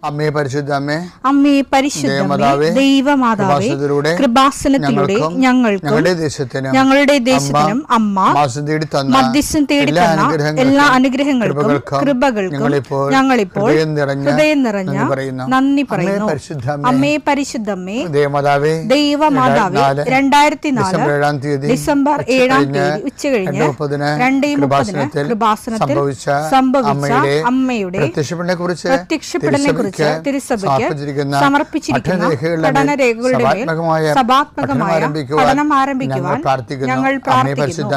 അമ്മേ പരിശുദ്ധ അമ്മേ, അമ്മേ പരിശുദ്ധമേ, ദൈവമാതാവേ, കൃപാസനത്തിലൂടെ ഞങ്ങൾക്കും ഞങ്ങളുടെ ദേശത്തിനും അമ്മ മധ്യസ്ഥം തേടി തന്ന എല്ലാ അനുഗ്രഹങ്ങൾക്കും കൃപകൾക്കും ഞങ്ങളിപ്പോൾ ഹൃദയം നിറഞ്ഞ നന്ദി പറയുന്നു. അമ്മേ പരിശുദ്ധമേ, ദൈവമാതാവേ, 2004 ഡിസംബർ 7 ഉച്ചകഴിഞ്ഞ് 2:30 കൃപാസനത്തിൽ സംഭവിച്ച അമ്മയുടെ പ്രത്യക്ഷപ്പെടലിനെ കുറിച്ച് തിരുസഭയ്ക്ക് സമർപ്പിച്ചിരിക്കുന്ന പഠനരേഖകളുടെ മേൽ സഭാത്മകമായ പഠനം ആരംഭിക്കുവാൻ ഞങ്ങൾ പ്രാർത്ഥിക്കുന്നു.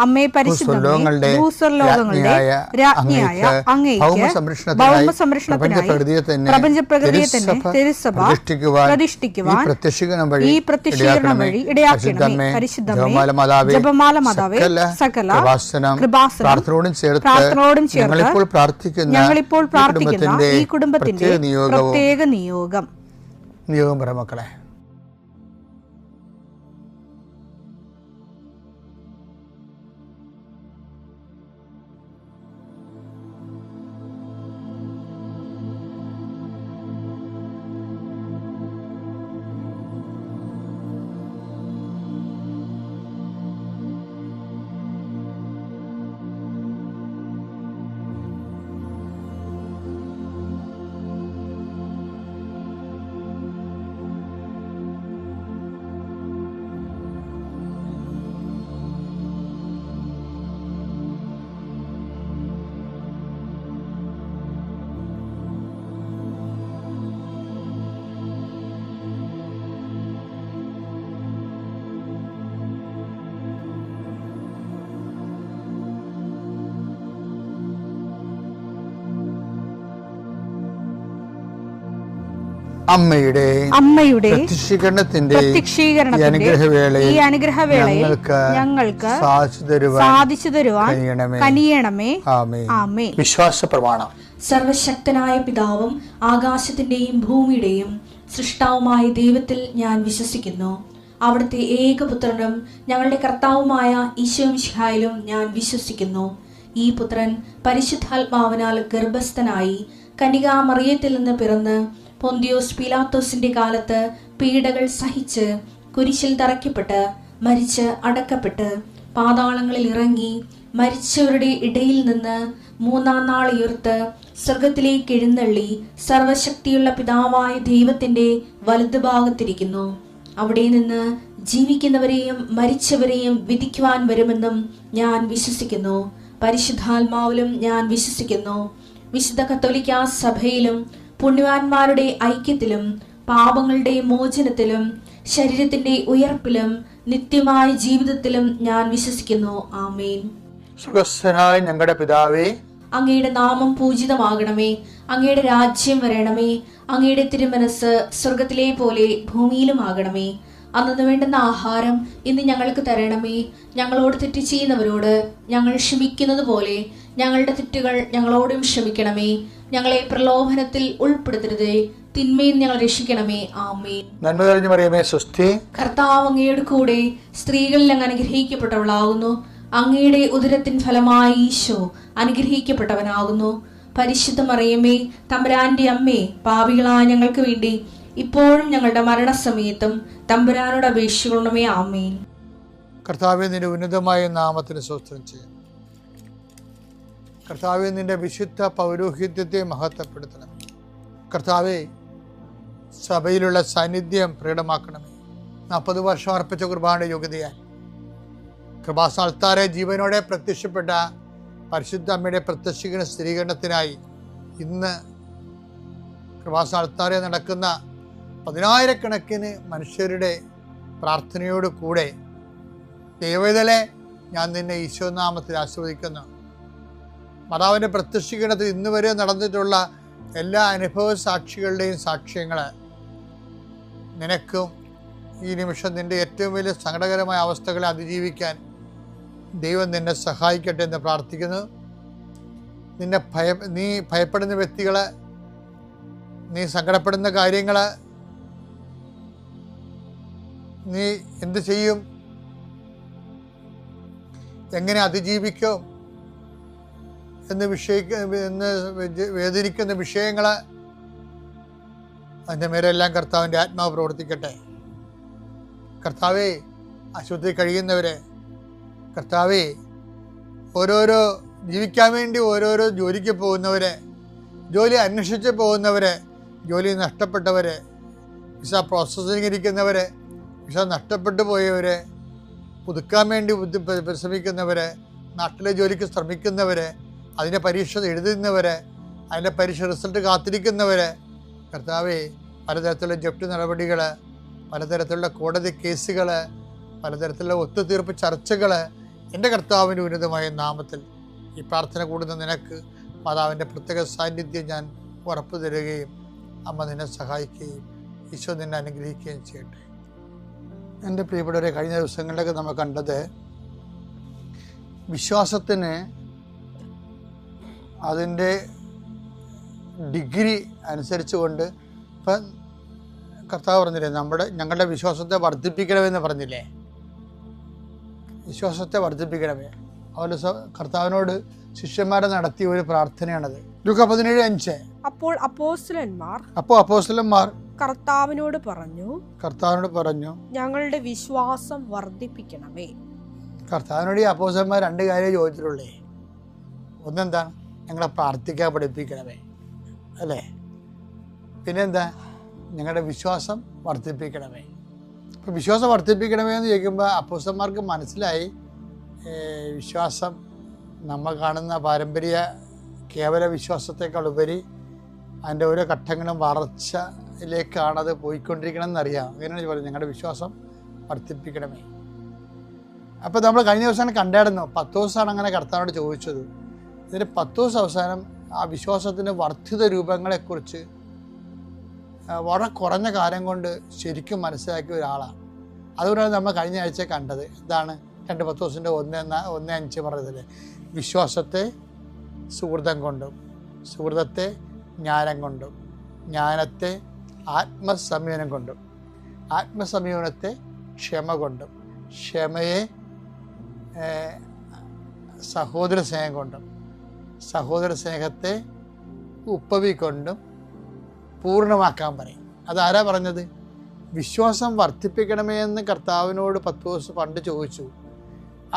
അമ്മേ പരിശുദ്ധമേ, ഭൂസ്വർലോകങ്ങളുടെ രാജ്ഞിയായ അങ്ങേയ്ക്ക് ഭൗമസംരക്ഷണത്തിനായി പ്രപഞ്ചപ്രകൃതിയെ തന്നെ തിരുസഭ പ്രതിഷ്ഠിക്കുവാൻ ഈ പ്രത്യക്ഷീകരണം വഴി ഇടയാക്കണമേ. പരിശുദ്ധമേ, ജപമാല മാതാവേ, സകല കൃപാസനം പ്രാർത്ഥനയോടും ചേർത്ത് ഞങ്ങളിപ്പോൾ പ്രാർത്ഥിക്കുന്ന ഈ കുടുംബത്തിന്റെ പ്രത്യേക നിയോഗം പറ മക്കളെ. അമ്മയുടെ പ്രത്യക്ഷീകരണത്തിന്റെ ഈ അനുഗ്രഹവേളയിൽ ഞങ്ങൾക്ക് സാധിച്ചു തരുവാൻ കനിയണമേ. ആമേൻ. വിശ്വാസ പ്രമാണം. സർവശക്തനായ പിതാവും ആകാശത്തിന്റെയും ഭൂമിയുടെയും സൃഷ്ടാവുമായ ദൈവത്തിൽ ഞാൻ വിശ്വസിക്കുന്നു. അവിടുത്തെ ഏകപുത്രനും ഞങ്ങളുടെ കർത്താവുമായ ഈശോമിശിഹായിലും ഞാൻ വിശ്വസിക്കുന്നു. ഈ പുത്രൻ പരിശുദ്ധാത്മാവിനാൽ ഗർഭസ്ഥനായി കന്യകാമറിയത്തിൽ നിന്ന് പിറന്ന് പൊന്തിയോസ് പീലാത്തോസിന്റെ കാലത്ത് പീഡകൾ സഹിച്ച് കുരിശിൽ തറയ്ക്കപ്പെട്ട് മരിച്ച് അടക്കപ്പെട്ട് പാതാളങ്ങളിൽ ഇറങ്ങി മരിച്ചവരുടെ ഇടയിൽ നിന്ന് 3-ാം നാൾ ഉയർത്ത് സ്വർഗത്തിലേക്ക് എഴുന്നള്ളി സർവശക്തിയുള്ള പിതാവായ ദൈവത്തിന്റെ വലതുഭാഗത്തിരിക്കുന്നു. അവിടെ നിന്ന് ജീവിക്കുന്നവരെയും മരിച്ചവരെയും വിധിക്കുവാൻ വരുമെന്നും ഞാൻ വിശ്വസിക്കുന്നു. പരിശുദ്ധാത്മാവിലും ഞാൻ വിശ്വസിക്കുന്നു. വിശുദ്ധ കത്തോലിക്കാ സഭയിലും പുണ്യവാന്മാരുടെ ഐക്യത്തിലും പാപങ്ങളുടെ മോചനത്തിലും ശരീരത്തിന്റെ ഉയർപ്പിലും നിത്യമായ ജീവിതത്തിലും ഞാൻ വിശ്വസിക്കുന്നു. ആമേൻ. സ്വർഗ്ഗസ്ഥനായ ഞങ്ങളുടെ പിതാവേ, അങ്ങയുടെ നാമം പൂജിതമാകണമേ. അങ്ങയുടെ രാജ്യം വരണമേ. അങ്ങയുടെ തിരുമനസ് സ്വർഗത്തിലെ പോലെ ഭൂമിയിലും ആകണമേ. അന്നു വേണ്ടുന്ന ആഹാരം ഇന്ന് ഞങ്ങൾക്ക് തരണമേ. ഞങ്ങളോട് തെറ്റ് ചെയ്യുന്നവരോട് ഞങ്ങൾ ക്ഷമിക്കുന്നത് പോലെ ഞങ്ങളുടെ തെറ്റുകൾ ഞങ്ങളോടും ക്ഷമിക്കണമേ. ഞങ്ങളെ പ്രലോഭനത്തിൽ ഉൾപ്പെടുത്തരുതേ, തിന്മയിൽ ഞങ്ങൾ രക്ഷിക്കണമേ. ആമേൻ. നന്മ നിറഞ്ഞ മറിയമേ, സ്വസ്തി. കർത്താവ് അങ്ങയുടെ കൂടെ സ്ത്രീകളിൽ അങ്ങ് അനുഗ്രഹിക്കപ്പെട്ടവളാകുന്നു. അങ്ങയുടെ ഉദരത്തിൻ ഫലമായി ഈശോ അനുഗ്രഹിക്കപ്പെട്ടവനാകുന്നു. പരിശുദ്ധ മറിയമേ, തമ്പുരാന്റെ അമ്മേ, പാപികളായ ഞങ്ങൾക്ക് വേണ്ടി ഇപ്പോഴും ഞങ്ങളുടെ മരണസമയത്തും തമ്പുരാനോട് അപേക്ഷിക്കണമേ. ആമേൻ. കർത്താവേ, നിന്റെ ഉന്നതമായ നാമത്തിന് സ്തോത്രം ചെയ്യാം. കർത്താവേ, നിന്റെ വിശുദ്ധ പൗരോഹിത്യത്തെ മഹത്വപ്പെടുത്തണം. കർത്താവേ, സഭയിലുള്ള സാന്നിധ്യം പ്രകടമാക്കണമേ. 40 വർഷം അർപ്പിച്ച കുർബാനയുടെ യോഗ്യതയാൽ കൃപാസ്ഥാനത്താരെ ജീവനോടെ പ്രത്യക്ഷപ്പെട്ട പരിശുദ്ധ അമ്മയുടെ പ്രത്യക്ഷീകരണ സ്ഥിരീകരണത്തിനായി ഇന്ന് കൃപാസ്ഥാനത്താരെ നടക്കുന്ന 10,000-കണക്കിന് മനുഷ്യരുടെ പ്രാർത്ഥനയോട് കൂടെ ദൈവവേദനെ ഞാൻ നിന്നെ ഈശോനാമത്തിൽ ആശീർവദിക്കുന്നു. മാതാവിൻ്റെ പ്രത്യക്ഷീകരണത്തിൽ ഇന്ന് വരെ നടന്നിട്ടുള്ള എല്ലാ അനുഭവ സാക്ഷികളുടെയും സാക്ഷ്യങ്ങൾ നിനക്കും ഈ നിമിഷം നിൻ്റെ ഏറ്റവും വലിയ സങ്കടകരമായ അവസ്ഥകളെ അതിജീവിക്കാൻ ദൈവം നിന്നെ സഹായിക്കട്ടെ എന്ന് പ്രാർത്ഥിക്കുന്നു. നീ ഭയപ്പെടുന്ന വ്യക്തികൾ, നീ സങ്കടപ്പെടുന്ന കാര്യങ്ങൾ, നീ എന്ത് ചെയ്യും, എങ്ങനെ അതിജീവിക്കും എന്ന് വേദനിക്കുന്ന വിഷയങ്ങൾ അതിൻ്റെ മേലെല്ലാം കർത്താവിൻ്റെ ആത്മാവ് പ്രവർത്തിക്കട്ടെ. കർത്താവേ, ആശുപത്രി കഴിയുന്നവരെ, കർത്താവേ, ഓരോരോ ജീവിക്കാൻ വേണ്ടി ഓരോരോ ജോലിക്ക് പോകുന്നവരെ, ജോലി അന്വേഷിച്ച് പോകുന്നവരെ, ജോലി നഷ്ടപ്പെട്ടവരെ, വിസ പ്രോസസ്സിംഗ് ഇരിക്കുന്നവരെ, വിസ നഷ്ടപ്പെട്ടു പോയവരെ, പുതുക്കാൻ വേണ്ടി പരിശ്രമിക്കുന്നവരെ, നാട്ടിലെ ജോലിക്ക് ശ്രമിക്കുന്നവരെ, അതിൻ്റെ പരീക്ഷ എഴുതുന്നവരെ, അതിൻ്റെ പരീക്ഷ റിസൾട്ട് കാത്തിരിക്കുന്നവരെ, കർത്താവേ, പലതരത്തിലുള്ള ജപ്തി നടപടികൾ, പലതരത്തിലുള്ള കോടതി കേസുകൾ, പലതരത്തിലുള്ള ഒത്തുതീർപ്പ് ചർച്ചകൾ, എൻ്റെ കർത്താവിൻ്റെ ഉന്നതമായ നാമത്തിൽ ഈ പ്രാർത്ഥന കൂടുന്ന നിനക്ക് മാതാവിൻ്റെ പ്രത്യേക സാന്നിധ്യം ഞാൻ ഉറപ്പു തരികയും അമ്മ നിന്നെ സഹായിക്കുകയും ഈശോ നിന്നെ അനുഗ്രഹിക്കുകയും ചെയ്യട്ടെ. എൻ്റെ പ്രിയപ്പെട്ടവരെ, കഴിഞ്ഞ ദിവസങ്ങളിലൊക്കെ നമ്മൾ കണ്ടത് വിശ്വാസത്തിന് അതിൻ്റെ ഡിഗ്രി അനുസരിച്ചുകൊണ്ട് ഇപ്പം കർത്താവ് പറഞ്ഞില്ലേ, ഞങ്ങളുടെ വിശ്വാസത്തെ വർദ്ധിപ്പിക്കണമെന്ന് പറഞ്ഞില്ലേ, വിശ്വാസത്തെ വർദ്ധിപ്പിക്കണമേ. അതുപോലെ കർത്താവിനോട് ശിഷ്യന്മാരെ നടത്തിയ ഒരു പ്രാർത്ഥനയാണത്. ലൂക്കാ 17:5. അപ്പോൾ അപ്പോസ്തലന്മാർ കർത്താവിനോട് പറഞ്ഞു, ഞങ്ങളുടെ വിശ്വാസം വർദ്ധിപ്പിക്കണമേ. കർത്താവിനോട് ഈ അപ്പോസ്തലന്മാർ 2 കാര്യം ചോദിച്ചിട്ടുള്ളേ. ഒന്നെന്താണ്? ഞങ്ങളെ പ്രാർത്ഥിക്കാൻ പഠിപ്പിക്കണമേ, അല്ലേ? പിന്നെന്താ? ഞങ്ങളുടെ വിശ്വാസം വർദ്ധിപ്പിക്കണമേ. അപ്പോൾ വിശ്വാസം വർദ്ധിപ്പിക്കണമേ എന്ന് ചോദിക്കുമ്പോൾ അപ്പോസ്തലന്മാർക്ക് മനസ്സിലായി, വിശ്വാസം നമ്മൾ കാണുന്ന പാരമ്പര്യ കേവല വിശ്വാസത്തെക്കാൾ ഉപരി അതിൻ്റെ ഓരോ ഘട്ടങ്ങളും വളർച്ചയിലേക്കാണത് പോയിക്കൊണ്ടിരിക്കണം എന്നറിയാം. അങ്ങനെയാണ് പറയുന്നത്, ഞങ്ങളുടെ വിശ്വാസം വർദ്ധിപ്പിക്കണമേ. അപ്പോൾ നമ്മൾ കഴിഞ്ഞ ദിവസം കണ്ടായിരുന്നു, പത്തോസാണ് അങ്ങനെ കർത്താവിനോട് ചോദിച്ചത്. ഇതിന് പത്തോസ് അവസാനം ആ വിശ്വാസത്തിൻ്റെ വർദ്ധിത രൂപങ്ങളെക്കുറിച്ച് വളരെ കുറഞ്ഞ കാലം കൊണ്ട് ശരിക്കും മനസ്സിലാക്കിയ ഒരാളാണ്. അതുകൊണ്ടാണ് നമ്മൾ കഴിഞ്ഞ ആഴ്ച കണ്ടത്. എന്താണ് 2 പത്തോസിൻ്റെ 1:5 പറയുന്നത്? വിശ്വാസത്തെ സുഹൃതം കൊണ്ടും, സുഹൃതത്തെ ജ്ഞാനം കൊണ്ടും, ജ്ഞാനത്തെ ആത്മസംയമനം കൊണ്ടും, ആത്മസംയമനത്തെ ക്ഷമ കൊണ്ടും, ക്ഷമയെ സഹോദര സ്നേഹം കൊണ്ടും, സഹോദര സ്നേഹത്തെ ഉപ്പവി കൊണ്ടും പൂർണ്ണമാക്കാൻ പറയും. അതാരാ പറഞ്ഞത്? വിശ്വാസം വർദ്ധിപ്പിക്കണമേ എന്ന് കർത്താവിനോട് പത്തോസ് പണ്ട് ചോദിച്ചു.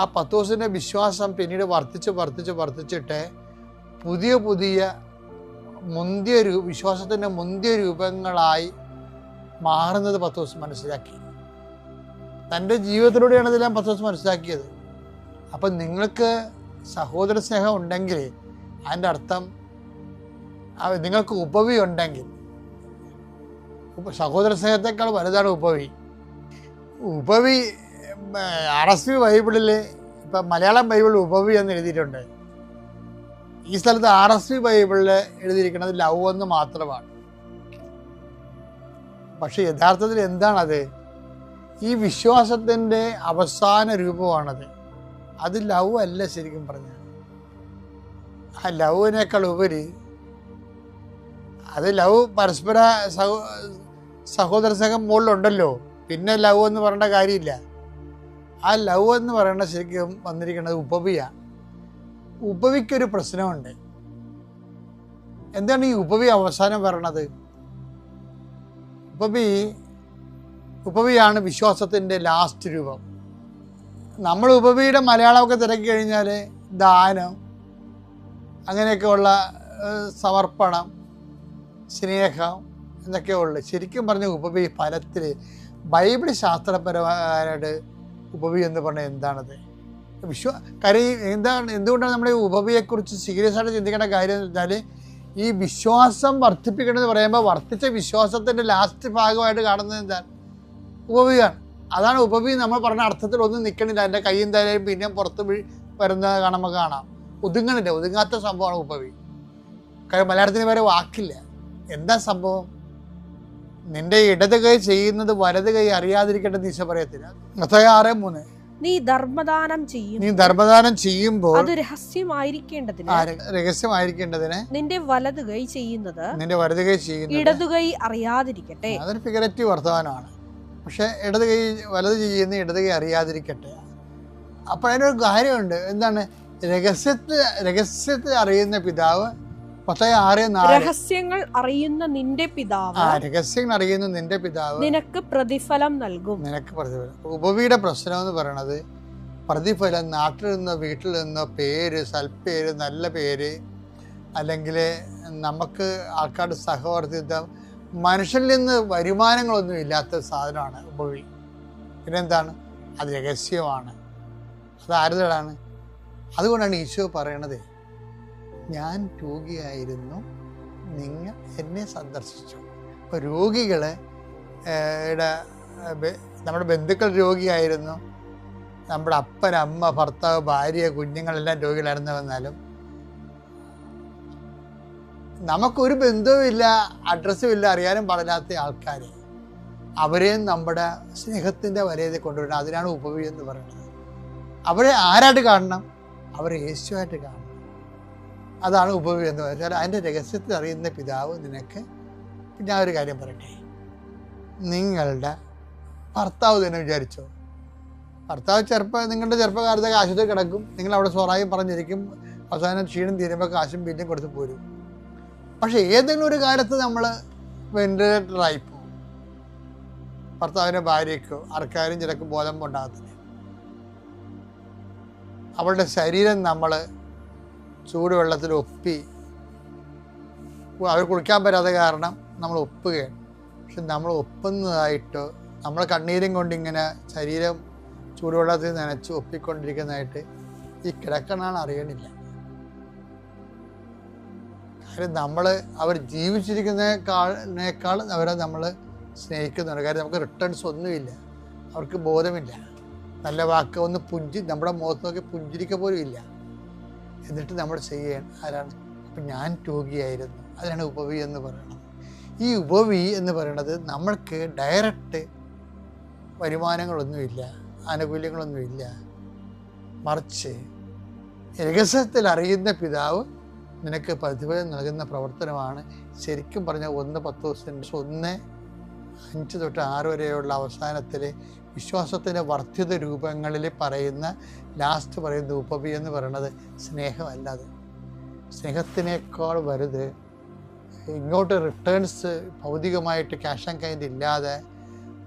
ആ പത്തോസിൻ്റെ വിശ്വാസം പിന്നീട് വർദ്ധിച്ചിട്ട് പുതിയ വിശ്വാസത്തിൻ്റെ മുന്തിയ രൂപങ്ങളായി മാറുന്നത് പത്തോസ് മനസ്സിലാക്കി. തൻ്റെ ജീവിതത്തിലൂടെയാണ് ഇതെല്ലാം പത്തോസ് മനസ്സിലാക്കിയത്. അപ്പം നിങ്ങൾക്ക് സഹോദര സ്നേഹം ഉണ്ടെങ്കിൽ അതിൻ്റെ അർത്ഥം നിങ്ങൾക്ക് ഉപവി ഉണ്ടെങ്കിൽ, സഹോദര സ്നേഹത്തെക്കാൾ വലുതാണ് ഉപവി. RSV ബൈബിളിൽ ഇപ്പം മലയാളം ബൈബിളിൽ ഉപവി എന്ന് എഴുതിയിട്ടുണ്ട്. ഈ സ്ഥലത്ത് RSV ബൈബിളിൽ എഴുതിയിരിക്കുന്നത് ലവ് എന്ന് മാത്രമാണ്. പക്ഷെ യഥാർത്ഥത്തിൽ എന്താണത്? ഈ വിശ്വാസത്തിൻ്റെ അവസാന രൂപമാണത്. അത് ലവ് അല്ല ശരിക്കും പറഞ്ഞാൽ. ആ ലവിനേക്കാൾ ഉപരി അത് ലവ് പരസ്പര സഹോദര സ്നേഹം മുകളിലുണ്ടല്ലോ, പിന്നെ ലവ് എന്ന് പറയേണ്ട കാര്യമില്ല. ആ ലവ് എന്ന് പറയേണ്ട ശരിക്കും വന്നിരിക്കുന്നത് ഉപവിയാണ്. ഉപവിക്കൊരു പ്രശ്നമുണ്ട്. എന്താണ് ഈ ഉപവി അവസാനം പറയണത്? ഉപവിയാണ് വിശ്വാസത്തിൻ്റെ ലാസ്റ്റ് രൂപം. നമ്മൾ ഉപവിയുടെ മലയാളമൊക്കെ തിരക്കി കഴിഞ്ഞാൽ ദാനം, അങ്ങനെയൊക്കെയുള്ള സമർപ്പണം, സ്നേഹം എന്നൊക്കെ ഉള്ളു. ശരിക്കും പറഞ്ഞ ഉപവി ഫലത്തിൽ ബൈബിൾ ശാസ്ത്രപരമായിട്ട് ഉപവി എന്ന് പറഞ്ഞാൽ എന്താണത്? എന്തുകൊണ്ടാണ് നമ്മൾ ഈ ഉപവിയെക്കുറിച്ച് സീരിയസ് ആയിട്ട് ചിന്തിക്കേണ്ട കാര്യം എന്ന് വെച്ചാൽ, ഈ വിശ്വാസം വർദ്ധിപ്പിക്കണമെന്ന് പറയുമ്പോൾ വർദ്ധിച്ച വിശ്വാസത്തിൻ്റെ ലാസ്റ്റ് ഭാഗമായിട്ട് കാണുന്നത് എന്താണ്? ഉപവിയാണ്. അതാണ് ഉപവി. നമ്മൾ പറഞ്ഞ അർത്ഥത്തിൽ ഒന്നും നിൽക്കണില്ല. എൻ്റെ കയ്യും തലയും പിന്നെയും പുറത്ത് വരുന്ന നമുക്ക് കാണാം. ഒതുങ്ങണില്ല. ഒതുങ്ങാത്ത സംഭവമാണ് ഉപവി. കാര്യം മലയാളത്തിന് വരെ വാക്കില്ല. എന്താ സംഭവം? നിന്റെ ഇടത് കൈ ചെയ്യുന്നത് വലത് കൈ അറിയാതിരിക്കട്ടെ ഈശോ പറയത്തില്ല. മത്തായി 6:3. നീ ധർമ്മദാനം ചെയ്യുമ്പോൾ അത് രഹസ്യമായിരിക്കേണ്ടതിന് നിന്റെ വലത് കൈ ചെയ്യുന്നത് ഇടതു കൈ അറിയാതിരിക്കട്ടെ. അതൊരു ഫിഗറേറ്റീവ് വർത്തമാനമാണ്. പക്ഷെ വലത് ചെയ്യുന്ന ഇടത് കൈ അറിയാതിരിക്കട്ടെ. അപ്പോൾ അതിനൊരു കാര്യമുണ്ട്. എന്താണ്? രഹസ്യത്തെ അറിയുന്ന പിതാവ് മത്തായി 6:4 രഹസ്യങ്ങൾ അറിയുന്ന നിന്റെ പിതാവ് രഹസ്യങ്ങൾ അറിയുന്ന നിന്റെ പിതാവ് നിനക്ക് പ്രതിഫലം നൽകും. നിനക്ക് പ്രതിഫലം. ഉപവിയുടെ പ്രശ്നം എന്ന് പറയണത് പ്രതിഫലം നാട്ടിൽ നിന്നോ വീട്ടിൽ നിന്നോ പേര്, സൽപ്പേര്, നല്ല പേര്, അല്ലെങ്കിൽ നമുക്ക് ആൾക്കാരുടെ സഹവർത്തിത്വം, മനുഷ്യനിൽ നിന്ന് വരുമാനങ്ങളൊന്നും ഇല്ലാത്ത സാധനമാണ് ഉപവി. പിന്നെന്താണ്? അത് രഹസ്യമാണ്. അത് ആരുതാണ്? അതുകൊണ്ടാണ് ഈശോ പറയണത്, ഞാൻ രോഗിയായിരുന്നു, നിങ്ങൾ എന്നെ സന്ദർശിച്ചു. ഇപ്പോൾ രോഗികളെ നമ്മുടെ ബന്ധുക്കൾ രോഗിയായിരുന്നു, നമ്മുടെ അപ്പൻ, അമ്മ, ഭർത്താവ്, ഭാര്യ, കുഞ്ഞുങ്ങളെല്ലാം രോഗികളായിരുന്നു. വന്നാലും നമുക്കൊരു ബന്ധവുമില്ല, അഡ്രസ്സും ഇല്ല, അറിയാനും പാടില്ലാത്ത ആൾക്കാർ, അവരെയും നമ്മുടെ സ്നേഹത്തിൻ്റെ വലയത്തിൽ കൊണ്ടുവരണം. അതിനാണ് ഉപവി എന്ന് പറയുന്നത്. അവരെ ആരായിട്ട് കാണണം? അവരെ യേശുവായിട്ട് കാണണം. അതാണ് ഉപവി എന്ന് പറഞ്ഞാൽ അതിൻ്റെ രഹസ്യത്തിൽ അറിയുന്ന പിതാവ് നിനക്ക്. ഞാൻ ഒരു കാര്യം പറയട്ടെ, നിങ്ങളുടെ ഭർത്താവ് തന്നെ വിചാരിച്ചോ, ഭർത്താവ് നിങ്ങളുടെ ചെറുപ്പകാലത്തൊക്കെ ആശുപത്രി കിടക്കും, നിങ്ങൾ അവിടെ സ്വറായും പറഞ്ഞിരിക്കും, അവസാനം ക്ഷീണം തീരുമ്പോൾ കാശും ബില്ലും കൊടുത്ത് പോരും. പക്ഷെ ഏതെങ്കിലും ഒരു കാലത്ത് നമ്മൾ വെന്റിലേറ്ററായി പോകും. ഭർത്താവിൻ്റെ ഭാര്യയ്ക്കോ ആർക്കാരും ചിലക്ക് ബോധം ഉണ്ടാകത്തില്ല. അവളുടെ ശരീരം നമ്മൾ ചൂടുവെള്ളത്തിൽ ഒപ്പി, അവർ കുളിക്കാൻ പറ്റാത്ത കാരണം നമ്മൾ ഒപ്പുകയാണ്. പക്ഷെ നമ്മൾ ഒപ്പുന്നതായിട്ടോ നമ്മൾ കണ്ണീരും കൊണ്ടിങ്ങനെ ശരീരം ചൂടുവെള്ളത്തിൽ നനച്ച് ഒപ്പിക്കൊണ്ടിരിക്കുന്നതായിട്ട് ഈ കിടക്കണാണ് അറിയണില്ല. കാര്യം അവർ ജീവിച്ചിരിക്കുന്നതിനേക്കാൾ അവരെ നമ്മൾ സ്നേഹിക്കുന്നുണ്ട്. കാര്യം നമുക്ക് റിട്ടേൺസ് ഒന്നുമില്ല, അവർക്ക് ബോധമില്ല, നല്ല വാക്ക് ഒന്ന് നമ്മുടെ മുഖത്ത് നോക്കി പുഞ്ചിരിക്ക പോലും ഇല്ല. എന്നിട്ട് നമ്മൾ ചെയ്യണം ആരാണ്? അപ്പം ഞാൻ രോഗിയായിരുന്നു. അതിനാണ് ഉപവി എന്ന് പറയുന്നത്. ഈ ഉപവി എന്ന് പറയുന്നത് നമ്മൾക്ക് ഡയറക്റ്റ് വരുമാനങ്ങളൊന്നുമില്ല, ആനുകൂല്യങ്ങളൊന്നുമില്ല, മറിച്ച് രഹസ്യത്തിൽ അറിയുന്ന പിതാവ് നിനക്ക് പ്രതിഫലം നൽകുന്ന പ്രവർത്തനമാണ്. ശരിക്കും പറഞ്ഞാൽ 1:10 തൊട്ട് 6 വരെയുള്ള അവസാനത്തിൽ വിശ്വാസത്തിൻ്റെ വർദ്ധിത രൂപങ്ങളിൽ പറയുന്ന ലാസ്റ്റ് പറയുന്ന ഉപവി എന്ന് പറയുന്നത് സ്നേഹമല്ലാതെ, സ്നേഹത്തിനേക്കാൾ വലുത് ഇങ്ങോട്ട് റിട്ടേൺസ് ഭൗതികമായിട്ട് ക്യാഷ് ആൻഡ് കൈൻഡ് ഇല്ലാതെ,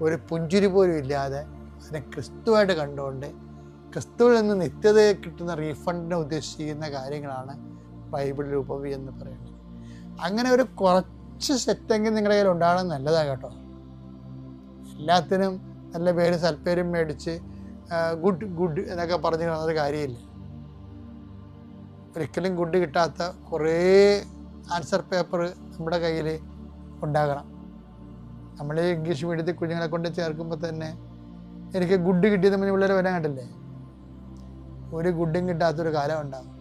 ഒരു പുഞ്ചിരി പോലും ഇല്ലാതെ അതിനെ ക്രിസ്തുവായിട്ട് കണ്ടുകൊണ്ട് ക്രിസ്തുവിൽ നിന്ന് നിത്യത കിട്ടുന്ന റീഫണ്ടിനെ ഉദ്ദേശിക്കുന്ന കാര്യങ്ങളാണ് ബൈബിളിൽ ഉപവി എന്ന് പറയുന്നത്. അങ്ങനെ ഒരു കുറച്ച് സെറ്റെങ്കിൽ നിങ്ങളുടെ കയ്യിൽ ഉണ്ടാകണം, നല്ലതാണ് കേട്ടോ. എല്ലാത്തിനും നല്ല പേരും സൽപ്പേരും മേടിച്ച് ഗുഡ് എന്നൊക്കെ പറഞ്ഞു കാണുന്നത് കാര്യമില്ല. ഒരിക്കലും ഗുഡ് കിട്ടാത്ത കുറേ ആൻസർ പേപ്പർ നമ്മുടെ കയ്യിൽ ഉണ്ടാകണം. നമ്മൾ ഇംഗ്ലീഷ് മീഡിയത്തിൽ കുഞ്ഞുങ്ങളെ കൊണ്ട് ചേർക്കുമ്പോൾ തന്നെ എനിക്ക് ഗുഡ് കിട്ടിയെന്ന് പറഞ്ഞ് പിള്ളേർ വരാൻ കണ്ടില്ലേ? ഒരു ഗുഡും കിട്ടാത്തൊരു കാലം ഉണ്ടാകും.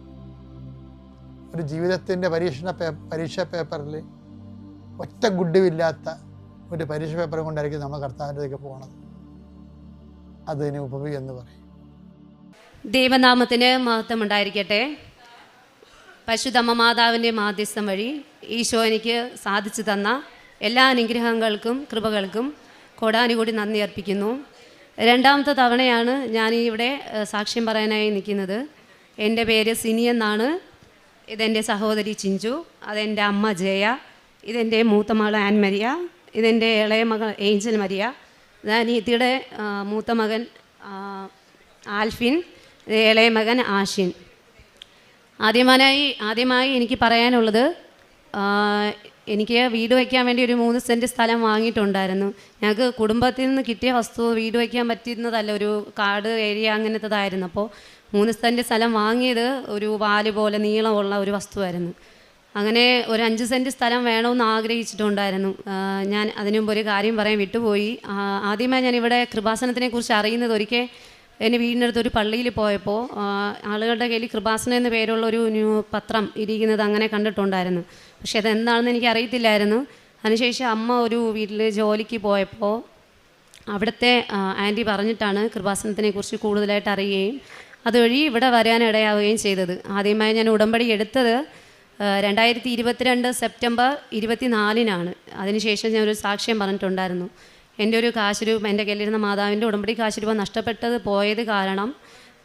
ഒരു ജീവിതത്തിൻ്റെ പരീക്ഷാ പേപ്പറിൽ ഒറ്റ ഗുഡുമില്ലാത്ത ഒരു പരീക്ഷ പേപ്പറും കൊണ്ടായിരിക്കും നമ്മൾ കർത്താവിൻ്റെ അടുത്തേക്ക് പോകുന്നത്. അതിന് ഉപവി എന്ന് പറയും. ദൈവനാമത്തിന് മഹത്വം ഉണ്ടായിരിക്കട്ടെ. പരിശുദ്ധ മാതാവിൻ്റെ മാധ്യസ്ഥം വഴി ഈശോ എനിക്ക് സാധിച്ചു തന്ന എല്ലാ അനുഗ്രഹങ്ങൾക്കും കൃപകൾക്കും കോടാനുകൂടി നന്ദി അർപ്പിക്കുന്നു. രണ്ടാമത്തെ തവണയാണ് ഞാൻ ഇവിടെ സാക്ഷ്യം പറയാനായി നിൽക്കുന്നത്. എൻ്റെ പേര് സിനി എന്നാണ്. ഇതെൻ്റെ സഹോദരി ചിഞ്ചു, അതെൻ്റെ അമ്മ ജയ, ഇതെൻ്റെ മൂത്ത മകൾ ആൻമരിയ, ഇതെൻ്റെ ഇളയ മകൾ ഏഞ്ചൽ മരിയ, അനിയത്തിയുടെ മൂത്ത മകൻ ആൽഫിൻ, ഇളയ മകൻ ആഷിൻ. ആദ്യമായി എനിക്ക് പറയാനുള്ളത്, എനിക്ക് വീട് വയ്ക്കാൻ വേണ്ടി ഒരു 3 സെൻറ്റ് സ്ഥലം വാങ്ങിയിട്ടുണ്ടായിരുന്നു. ഞങ്ങൾക്ക് കുടുംബത്തിൽ നിന്ന് കിട്ടിയ വസ്തു വീട് വയ്ക്കാൻ പറ്റുന്നതല്ല, ഒരു കാട് ഏരിയ അങ്ങനത്തതായിരുന്നു. അപ്പോൾ 3 സെൻറ്റ് സ്ഥലം വാങ്ങിയത് ഒരു വാല് പോലെ നീളമുള്ള ഒരു വസ്തുവായിരുന്നു. അങ്ങനെ ഒരു 5 സെൻറ്റ് സ്ഥലം വേണമെന്ന് ആഗ്രഹിച്ചിട്ടുണ്ടായിരുന്നു. ഞാൻ അതിനു മുമ്പ് ഒരു കാര്യം പറയാൻ വിട്ടുപോയി. ആദ്യമായി ഞാനിവിടെ കൃപാസനത്തിനെ കുറിച്ച് അറിയുന്നത് ഒരിക്കൽ എൻ്റെ വീടിനടുത്ത് ഒരു പള്ളിയിൽ പോയപ്പോൾ ആളുകളുടെ കയ്യിൽ കൃപാസനം എന്ന പേരുള്ള ഒരു പത്രം ഇരിക്കുന്നത് അങ്ങനെ കണ്ടിട്ടുണ്ടായിരുന്നു. പക്ഷെ അതെന്താണെന്ന് എനിക്ക് അറിയത്തില്ലായിരുന്നു. അതിനുശേഷം അമ്മ ഒരു വീട്ടിൽ ജോലിക്ക് പോയപ്പോൾ അവിടുത്തെ ആൻറ്റി പറഞ്ഞിട്ടാണ് കൃപാസനത്തിനെ കുറിച്ച് കൂടുതലായിട്ട് അറിയുകയും അതുവഴി ഇവിടെ വരാനിടയാവുകയും ചെയ്തത്. ആദ്യമായി ഞാൻ ഉടമ്പടി എടുത്തത് 2022 സെപ്റ്റംബർ 24-നാണ്. അതിനുശേഷം ഞാനൊരു സാക്ഷ്യം പറഞ്ഞിട്ടുണ്ടായിരുന്നു. എൻ്റെ ഒരു കാശുരൂപം, എൻ്റെ കയ്യിലിരുന്ന മാതാവിൻ്റെ ഉടമ്പടി കാശുരൂപം പോയത് കാരണം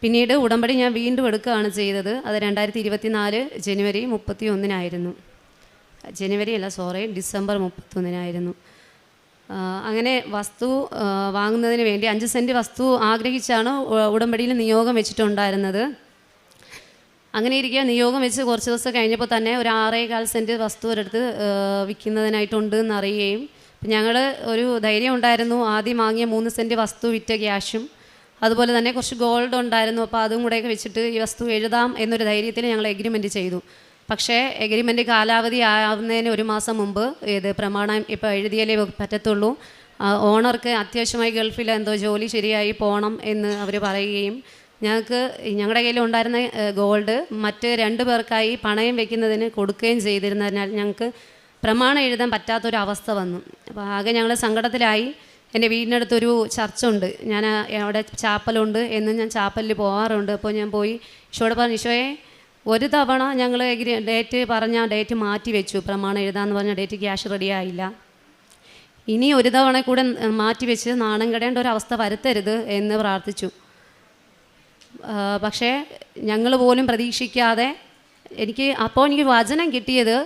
പിന്നീട് ഉടമ്പടി ഞാൻ വീണ്ടും എടുക്കുകയാണ് ചെയ്തത്. അത് 2024 ജനുവരി 31-നായിരുന്നു. ഡിസംബർ 31 അങ്ങനെ വസ്തു വാങ്ങുന്നതിന് വേണ്ടി 5 സെൻറ്റ് വസ്തു ആഗ്രഹിച്ചാണ് ഉടമ്പടിയിൽ നിയോഗം വെച്ചിട്ടുണ്ടായിരുന്നത്. അങ്ങനെ ഇരിക്കുക നിയോഗം വെച്ച് കുറച്ച് ദിവസം കഴിഞ്ഞപ്പോൾ തന്നെ ഒരു 6.25 സെൻറ്റ് വസ്തു ഒരിടത്ത് വിൽക്കുന്നതിനായിട്ടുണ്ട് എന്നറിയുകയും ഞങ്ങൾ ഒരു ധൈര്യം ഉണ്ടായിരുന്നു. ആദ്യം വാങ്ങിയ 3 സെൻറ്റ് വസ്തു വിറ്റ ക്യാഷും അതുപോലെ തന്നെ കുറച്ച് ഗോൾഡ് ഉണ്ടായിരുന്നു. അപ്പോൾ അതും കൂടെയൊക്കെ വെച്ചിട്ട് ഈ വസ്തു എഴുതാം എന്നൊരു ധൈര്യത്തിൽ ഞങ്ങൾ എഗ്രിമെൻറ്റ് ചെയ്തു. പക്ഷേ എഗ്രിമെൻറ്റ് കാലാവധി ആവുന്നതിന് 1 മാസം മുമ്പ് പ്രമാണം ഇപ്പോൾ എഴുതിയാലേ പറ്റത്തുള്ളൂ, ഓണർക്ക് അത്യാവശ്യമായി ഗൾഫിൽ എന്തോ ജോലി ശരിയായി പോകണം എന്ന് അവർ പറയുകയും ഞങ്ങളുടെ കയ്യിൽ ഉണ്ടായിരുന്ന ഗോൾഡ് മറ്റ് 2 പേർക്കായി പണയം വയ്ക്കുന്നതിന് കൊടുക്കുകയും ചെയ്തിരുന്നതിനാൽ ഞങ്ങൾക്ക് പ്രമാണം എഴുതാൻ പറ്റാത്തൊരവസ്ഥ വന്നു. അപ്പോൾ ആകെ ഞങ്ങൾ സങ്കടത്തിലായി. എൻ്റെ വീടിനടുത്തൊരു ചർച്ചുണ്ട്, ഞാൻ അവിടെ ചാപ്പലുണ്ട്, എന്നും ഞാൻ ചാപ്പലിൽ പോകാറുണ്ട്. അപ്പോൾ ഞാൻ പോയി ഈശോയോട് പറഞ്ഞു, ഈശോയെ ഒരു തവണ ഞങ്ങൾ ഡേറ്റ് പറഞ്ഞ ഡേറ്റ് മാറ്റി വെച്ചു, പ്രമാണം എഴുതാമെന്ന് പറഞ്ഞ ഡേറ്റ് ക്യാഷ് റെഡി ആയില്ല, ഇനി ഒരു തവണ കൂടെ മാറ്റി വെച്ച് നാണം കെടേണ്ട ഒരവസ്ഥ വരുത്തരുത് എന്ന് പ്രാർത്ഥിച്ചു. പക്ഷേ ഞങ്ങൾ പോലും പ്രതീക്ഷിക്കാതെ എനിക്ക് വചനം കിട്ടിയത്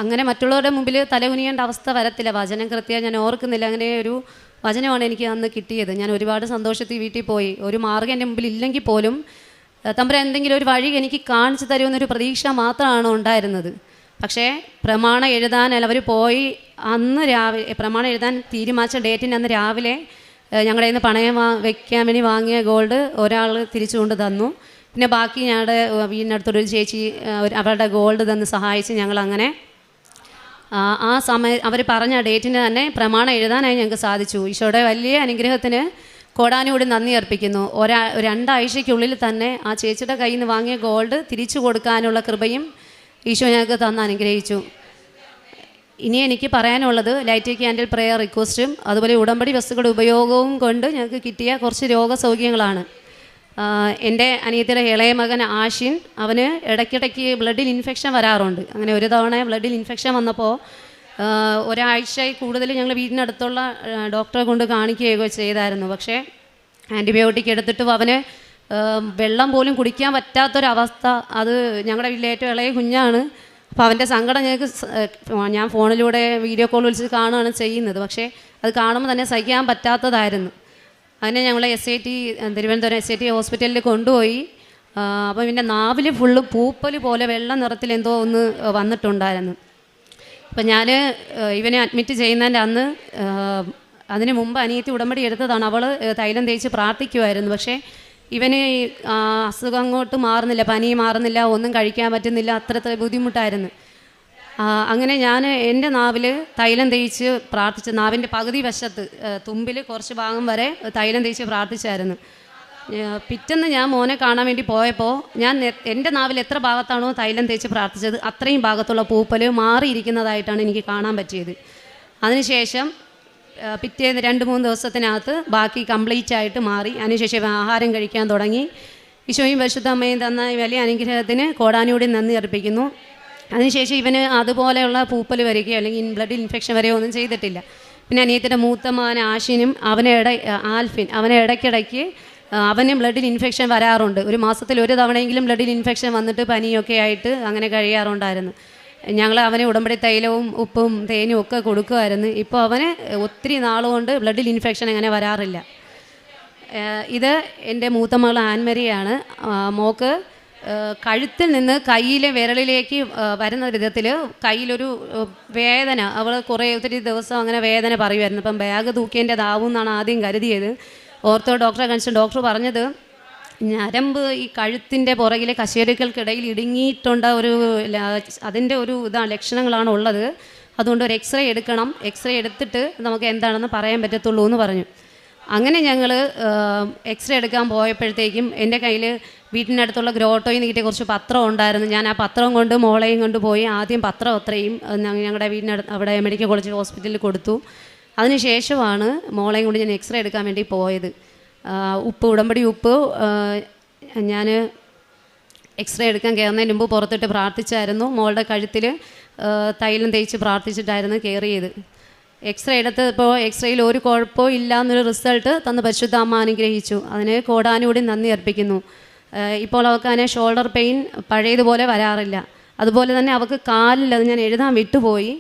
അങ്ങനെ മറ്റുള്ളവരുടെ മുമ്പിൽ തലകുനിയേണ്ട അവസ്ഥ വരത്തില്ല. വചനം കൃത്യമായി ഞാൻ ഓർക്കുന്നില്ല, അങ്ങനെ ഒരു വചനമാണ് എനിക്ക് അന്ന് കിട്ടിയത്. ഞാൻ ഒരുപാട് സന്തോഷത്തിൽ വീട്ടിൽ പോയി. ഒരു മാർഗ്ഗം എൻ്റെ മുമ്പിൽ ഇല്ലെങ്കിൽ പോലും തമ്പുരാൻ എന്തെങ്കിലും ഒരു വഴി എനിക്ക് കാണിച്ചു തരുമെന്നൊരു പ്രതീക്ഷ മാത്രമാണ് ഉണ്ടായിരുന്നത്. പക്ഷേ പ്രമാണം എഴുതാൻ അവർ പോയി അന്ന് രാവിലെ പ്രമാണം എഴുതാൻ തീരുമാനിച്ച ഡേറ്റിന് അന്ന് രാവിലെ ഞങ്ങളുടെ കയ്യിൽ നിന്ന് പണയം വയ്ക്കാൻ വേണ്ടി വാങ്ങിയ ഗോൾഡ് ഒരാൾ തിരിച്ചു കൊണ്ട് തന്നു. പിന്നെ ബാക്കി ഞങ്ങളുടെ വീടിനടുത്തൊരു ചേച്ചി അവരുടെ ഗോൾഡ് തന്ന് സഹായിച്ച് ഞങ്ങളങ്ങനെ ആ സമയം അവർ പറഞ്ഞ ഡേറ്റിന് തന്നെ പ്രമാണം എഴുതാനായി ഞങ്ങൾക്ക് സാധിച്ചു. ഈശോയുടെ വലിയ അനുഗ്രഹത്തിന് കോടാനുകൂടി നന്ദി അർപ്പിക്കുന്നു. 2 ആഴ്ചയ്ക്കുള്ളിൽ തന്നെ ആ ചേച്ചിയുടെ കയ്യിൽ നിന്ന് വാങ്ങിയ ഗോൾഡ് തിരിച്ചു കൊടുക്കാനുള്ള കൃപയും ഈശോ ഞങ്ങൾക്ക് തന്ന് അനുഗ്രഹിച്ചു. ഇനി എനിക്ക് പറയാനുള്ളത് ലൈറ്റ് ക്യാൻഡിൽ പ്രെയർ റിക്വസ്റ്റും അതുപോലെ ഉടമ്പടി വസ്തുക്കളുടെ ഉപയോഗവും കൊണ്ട് ഞങ്ങൾക്ക് കിട്ടിയ കുറച്ച് രോഗസൗഖ്യങ്ങളാണ്. എൻ്റെ അനിയത്തിയുടെ ഇളയ മകൻ ആഷിൻ, അവന് ഇടയ്ക്കിടയ്ക്ക് ബ്ലഡിൽ ഇൻഫെക്ഷൻ വരാറുണ്ട്. അങ്ങനെ ഒരു തവണ ബ്ലഡിൽ ഇൻഫെക്ഷൻ വന്നപ്പോൾ ഒരാഴ്ചയിൽ കൂടുതൽ ഞങ്ങൾ വീടിനടുത്തുള്ള ഡോക്ടറെ കൊണ്ട് കാണിക്കുകയോ ചെയ്തായിരുന്നു. പക്ഷേ ആൻറ്റിബയോട്ടിക് എടുത്തിട്ടും അവന് വെള്ളം പോലും കുടിക്കാൻ പറ്റാത്തൊരവസ്ഥ. അത് ഞങ്ങളുടെ വീട്ടിലെ ഏറ്റവും ഇളയ കുഞ്ഞാണ്. അപ്പോൾ അവൻ്റെ സങ്കടം ഞാൻ ഫോണിലൂടെ വീഡിയോ കോൾ വിളിച്ച് കാണുകയാണ് ചെയ്യുന്നത്. പക്ഷേ അത് കാണുമ്പോൾ തന്നെ സഹിക്കാൻ പറ്റാത്തതായിരുന്നു. അതിനെ ഞങ്ങൾ തിരുവനന്തപുരം SAT ഹോസ്പിറ്റലിൽ കൊണ്ടുപോയി. അപ്പോൾ പിന്നെ നാവിൽ ഫുള്ള് പൂപ്പൽ പോലെ വെള്ള നിറത്തിൽ എന്തോ ഒന്ന് വന്നിട്ടുണ്ടായിരുന്നു. അപ്പോൾ ഞാൻ ഇവനെ അഡ്മിറ്റ് ചെയ്യുന്നതിൻ്റെ അന്ന് അതിന് മുമ്പ് അനിയത്തി ഉടമ്പടി എടുത്തതാണ്. അവൾ തൈലം തേച്ച് പ്രാർത്ഥിക്കുമായിരുന്നു. പക്ഷേ ഇവന് അസുഖം അങ്ങോട്ട് മാറുന്നില്ല, പനി മാറുന്നില്ല, ഒന്നും കഴിക്കാൻ പറ്റുന്നില്ല, അത്ര ബുദ്ധിമുട്ടായിരുന്നു. അങ്ങനെ ഞാൻ എൻ്റെ നാവിൽ തൈലം തേച്ച് പ്രാർത്ഥിച്ച് നാവിൻ്റെ പകുതി വശത്ത് തുമ്പിൽ കുറച്ച് ഭാഗം വരെ തൈലം തേച്ച് പ്രാർത്ഥിച്ചായിരുന്നു. പിറ്റേന്ന് ഞാൻ മോനെ കാണാൻ വേണ്ടി പോയപ്പോൾ ഞാൻ എൻ്റെ നാവിൽ എത്ര ഭാഗത്താണോ തൈലം തേച്ച് പ്രാർത്ഥിച്ചത് അത്രയും ഭാഗത്തുള്ള പൂപ്പൽ മാറിയിരിക്കുന്നതായിട്ടാണ് എനിക്ക് കാണാൻ പറ്റിയത്. അതിനുശേഷം പിറ്റേന്ന് 2-3 ദിവസത്തിനകത്ത് ബാക്കി കംപ്ലീറ്റ് ആയിട്ട് മാറി. അതിനുശേഷം ആഹാരം കഴിക്കാൻ തുടങ്ങി. ഈശോയും പരിശുദ്ധ അമ്മയും തന്ന വലിയ അനുഗ്രഹത്തിന് കോടാനുകൂടി നന്ദി അർപ്പിക്കുന്നു. അതിനുശേഷം ഇവന് അതുപോലെയുള്ള പൂപ്പൽ വരികയോ അല്ലെങ്കിൽ ബ്ലഡിൽ ഇൻഫെക്ഷൻ വരികയോ ഒന്നും ചെയ്തിട്ടില്ല. പിന്നെ അനിയത്തിൻ്റെ മൂത്ത മകൻ ആഷിനും ആൽഫിൻ അവനെ ഇടയ്ക്കിടയ്ക്ക് അവന് ബ്ലഡിൽ ഇൻഫെക്ഷൻ വരാറുണ്ട്. ഒരു മാസത്തിൽ ഒരു തവണയെങ്കിലും ബ്ലഡിൽ ഇൻഫെക്ഷൻ വന്നിട്ട് പനിയൊക്കെ ആയിട്ട് അങ്ങനെ കഴിയാറുണ്ടായിരുന്നു. ഞങ്ങൾ അവന് ഉടമ്പടി തൈലവും ഉപ്പും തേനും ഒക്കെ കൊടുക്കുമായിരുന്നു. ഇപ്പോൾ അവന് ഒത്തിരി നാളുകൊണ്ട് ബ്ലഡിൽ ഇൻഫെക്ഷൻ അങ്ങനെ വരാറില്ല. ഇത് എൻ്റെ മൂത്ത മകൾ ആൻമരിയാണ്. മോക്ക് കഴുത്തിൽ നിന്ന് കയ്യിലെ വിരലിലേക്ക് വരുന്ന വിധത്തിൽ കയ്യിലൊരു വേദന, അവൾ ഒത്തിരി ദിവസം അങ്ങനെ വേദന പറയുമായിരുന്നു. അപ്പം ബാഗ് തൂക്കിയതിൻ്റെതാവും എന്നാണ് ആദ്യം കരുതിയത്. ഓർത്തോ ഡോക്ടറെ കാണിച്ചു. ഡോക്ടർ പറഞ്ഞത് ഞരമ്പ് ഈ കഴുത്തിൻ്റെ പുറകിലെ കശേരുക്കൾക്കിടയിൽ ഇടുങ്ങിയിട്ടുണ്ട്, അതിൻ്റെ ഒരു ലക്ഷണങ്ങളാണ് ഉള്ളത്. അതുകൊണ്ട് ഒരു എക്സ്റേ എടുക്കണം, എക്സ്റേ എടുത്തിട്ട് നമുക്ക് എന്താണെന്ന് പറയാൻ പറ്റത്തുള്ളൂ എന്ന് പറഞ്ഞു. അങ്ങനെ ഞങ്ങൾ എക്സ്റേ എടുക്കാൻ പോയപ്പോഴത്തേക്കും എൻ്റെ കയ്യിൽ വീട്ടിനടുത്തുള്ള ഗ്രോട്ടോയിൽ നിന്ന് കിട്ടിയ കുറച്ച് പത്രം ഉണ്ടായിരുന്നു. ഞാൻ ആ പത്രം കൊണ്ട് മോളെയും കൊണ്ട് പോയി ആദ്യം പത്രം അത്രയും ഞങ്ങളുടെ വീടിനടുത്ത് അവിടെ മെഡിക്കൽ കോളേജ് ഹോസ്പിറ്റലിൽ കൊടുത്തു. അതിനുശേഷമാണ് മോളെയും കൊണ്ട് ഞാൻ എക്സ്റേ എടുക്കാൻ വേണ്ടി പോയത്. ഉടമ്പടി ഉപ്പ് ഞാൻ എക്സ്റേ എടുക്കാൻ കയറുന്നതിന് മുമ്പ് പുറത്തിട്ട് പ്രാർത്ഥിച്ചായിരുന്നു. മോളുടെ കഴുത്തിൽ തൈലം തേച്ച് പ്രാർത്ഥിച്ചിട്ടായിരുന്നു കയറിയത്. എക്സ്റേ എടുത്തപ്പോൾ എക്സ്റേയിൽ ഒരു കുഴപ്പവും ഇല്ല എന്നൊരു റിസൾട്ട് തന്ന് പരിശുദ്ധ അമ്മ അനുഗ്രഹിച്ചു. അതിന് കോടാനുകൂടി നന്ദി അർപ്പിക്കുന്നു. ഇപ്പോൾ അവൾക്ക് ഷോൾഡർ പെയിൻ പഴയതുപോലെ വരാറില്ല. അതുപോലെ തന്നെ അവൾക്ക് കാലിൽ, അത് ഞാൻ എഴുതാൻ വിട്ടുപോയി,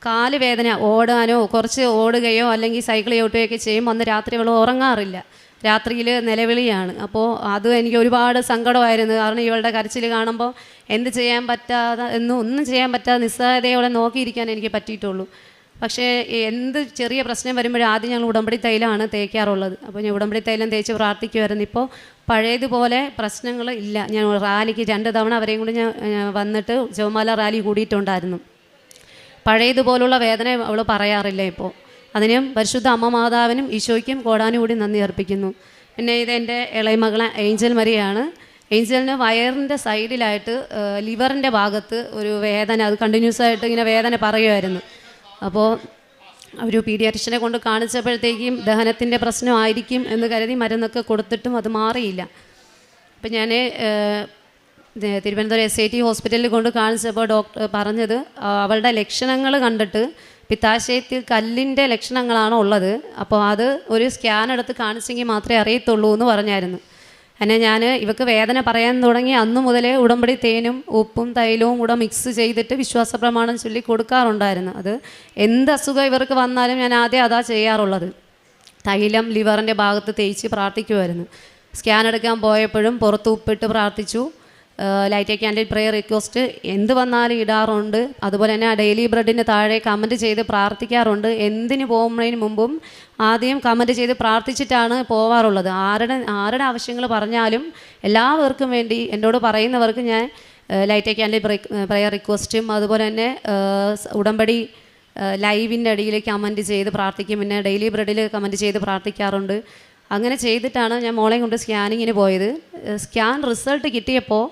കാല് വേദന, ഓടാനോ കുറച്ച് ഓടുകയോ അല്ലെങ്കിൽ സൈക്കിൾ ചവിട്ടുകയൊക്കെ ചെയ്യുമ്പോൾ അന്ന് രാത്രി അവൾ ഉറങ്ങാറില്ല, രാത്രിയിൽ നിലവിളിയാണ്. അപ്പോൾ അത് എനിക്ക് ഒരുപാട് സങ്കടമായിരുന്നു. കാരണം ഇവളുടെ കരച്ചിൽ കാണുമ്പോൾ എന്ത് ചെയ്യാൻ പറ്റാതെ ഒന്നും ചെയ്യാൻ പറ്റാതെ നിസ്സഹായതയോടെ നോക്കിയിരിക്കാൻ എനിക്ക് പറ്റിയിട്ടുള്ളൂ. പക്ഷേ എന്ത് ചെറിയ പ്രശ്നം വരുമ്പോഴും ആദ്യം ഞങ്ങൾ ഉടമ്പടി തൈലമാണ് തേക്കാറുള്ളത്. അപ്പോൾ ഞാൻ ഉടമ്പടി തൈലം തേച്ച് പ്രാർത്ഥിക്കുമായിരുന്നു. ഇപ്പോൾ പഴയതുപോലെ പ്രശ്നങ്ങൾ ഇല്ല. ഞാൻ റാലിക്ക് 2 തവണ അവരെയും കൂടി ഞാൻ വന്നിട്ട് ജപമാല റാലി കൂടിയിട്ടുണ്ടായിരുന്നു. പഴയതുപോലുള്ള വേദന അവൾ പറയാറില്ല ഇപ്പോൾ. അതിനും പരിശുദ്ധ അമ്മ മാതാവിനും ഈശോയ്ക്കും കോടാനുകൂടി നന്ദി അർപ്പിക്കുന്നു. പിന്നെ ഇതെൻ്റെ ഇളയ മകളെ ഏഞ്ചൽ മരിയാണ്. ഏഞ്ചലിന് വയറിൻ്റെ സൈഡിലായിട്ട് ലിവറിൻ്റെ ഭാഗത്ത് ഒരു വേദന, അത് കണ്ടിന്യൂസ് ആയിട്ട് ഇങ്ങനെ വേദന പറയുമായിരുന്നു. അപ്പോൾ ഒരു പീഡിയാട്രിഷ്യനെ കൊണ്ട് കാണിച്ചപ്പോഴത്തേക്കും ദഹനത്തിൻ്റെ പ്രശ്നമായിരിക്കും എന്ന് കരുതി മരുന്നൊക്കെ കൊടുത്തിട്ടും അത് മാറിയില്ല. അപ്പം ഞാൻ തിരുവനന്തപുരം SIT ഹോസ്പിറ്റലിൽ കൊണ്ട് കാണിച്ചപ്പോൾ ഡോക്ടർ പറഞ്ഞത് അവളുടെ ലക്ഷണങ്ങൾ കണ്ടിട്ട് പിത്താശയത്തിൽ കല്ലിൻ്റെ ലക്ഷണങ്ങളാണ് ഉള്ളത്. അപ്പോൾ അത് ഒരു സ്കാൻ എടുത്ത് കാണിച്ചെങ്കിൽ മാത്രമേ അറിയത്തുള്ളൂ എന്ന് പറഞ്ഞായിരുന്നു. അങ്ങനെ ഞാൻ ഇവക്ക് വേദന പറയാൻ തുടങ്ങി അന്നു മുതലേ ഉടമ്പടി തേനും ഉപ്പും തൈലവും കൂടെ മിക്സ് ചെയ്തിട്ട് വിശ്വാസ പ്രമാണം ചൊല്ലി കൊടുക്കാറുണ്ടായിരുന്നു. അത് എന്ത് അസുഖം ഇവർക്ക് വന്നാലും ഞാൻ ആദ്യം അതാ ചെയ്യാറുള്ളത്. തൈലം ലിവറിൻ്റെ ഭാഗത്ത് തേച്ച് പ്രാർത്ഥിക്കുമായിരുന്നു. സ്കാൻ എടുക്കാൻ പോയപ്പോഴും പുറത്ത് ഉപ്പിട്ട് പ്രാർത്ഥിച്ചു. ലൈറ്റ് ക്യാൻഡിൽ പ്രെയർ റിക്വസ്റ്റ് എന്ത് വന്നാലും ഇടാറുണ്ട്. അതുപോലെ തന്നെ ഡെയിലി ബ്രെഡിന് താഴെ കമൻറ്റ് ചെയ്ത് പ്രാർത്ഥിക്കാറുണ്ട്. എന്തിന് പോകുന്നതിന് മുമ്പും ആദ്യം കമൻറ്റ് ചെയ്ത് പ്രാർത്ഥിച്ചിട്ടാണ് പോവാറുള്ളത്. ആരുടെ ആവശ്യങ്ങൾ പറഞ്ഞാലും എല്ലാവർക്കും വേണ്ടി എന്നോട് പറയുന്നവർക്ക് ഞാൻ ലൈറ്റ് ക്യാൻഡിൽ പ്രെയർ റിക്വസ്റ്റും അതുപോലെ തന്നെ ഉടമ്പടി ലൈവിൻ്റെ അടിയിൽ കമൻറ്റ് ചെയ്ത് പ്രാർത്ഥിക്കും. പിന്നെ ഡെയിലി ബ്രെഡിൽ കമൻറ്റ് ചെയ്ത് പ്രാർത്ഥിക്കാറുണ്ട്. അങ്ങനെ ചെയ്തിട്ടാണ് ഞാൻ മോളെ കൊണ്ട് സ്കാനിങ്ങിന് പോയത്. സ്കാൻ റിസൾട്ട് കിട്ടിയപ്പോൾ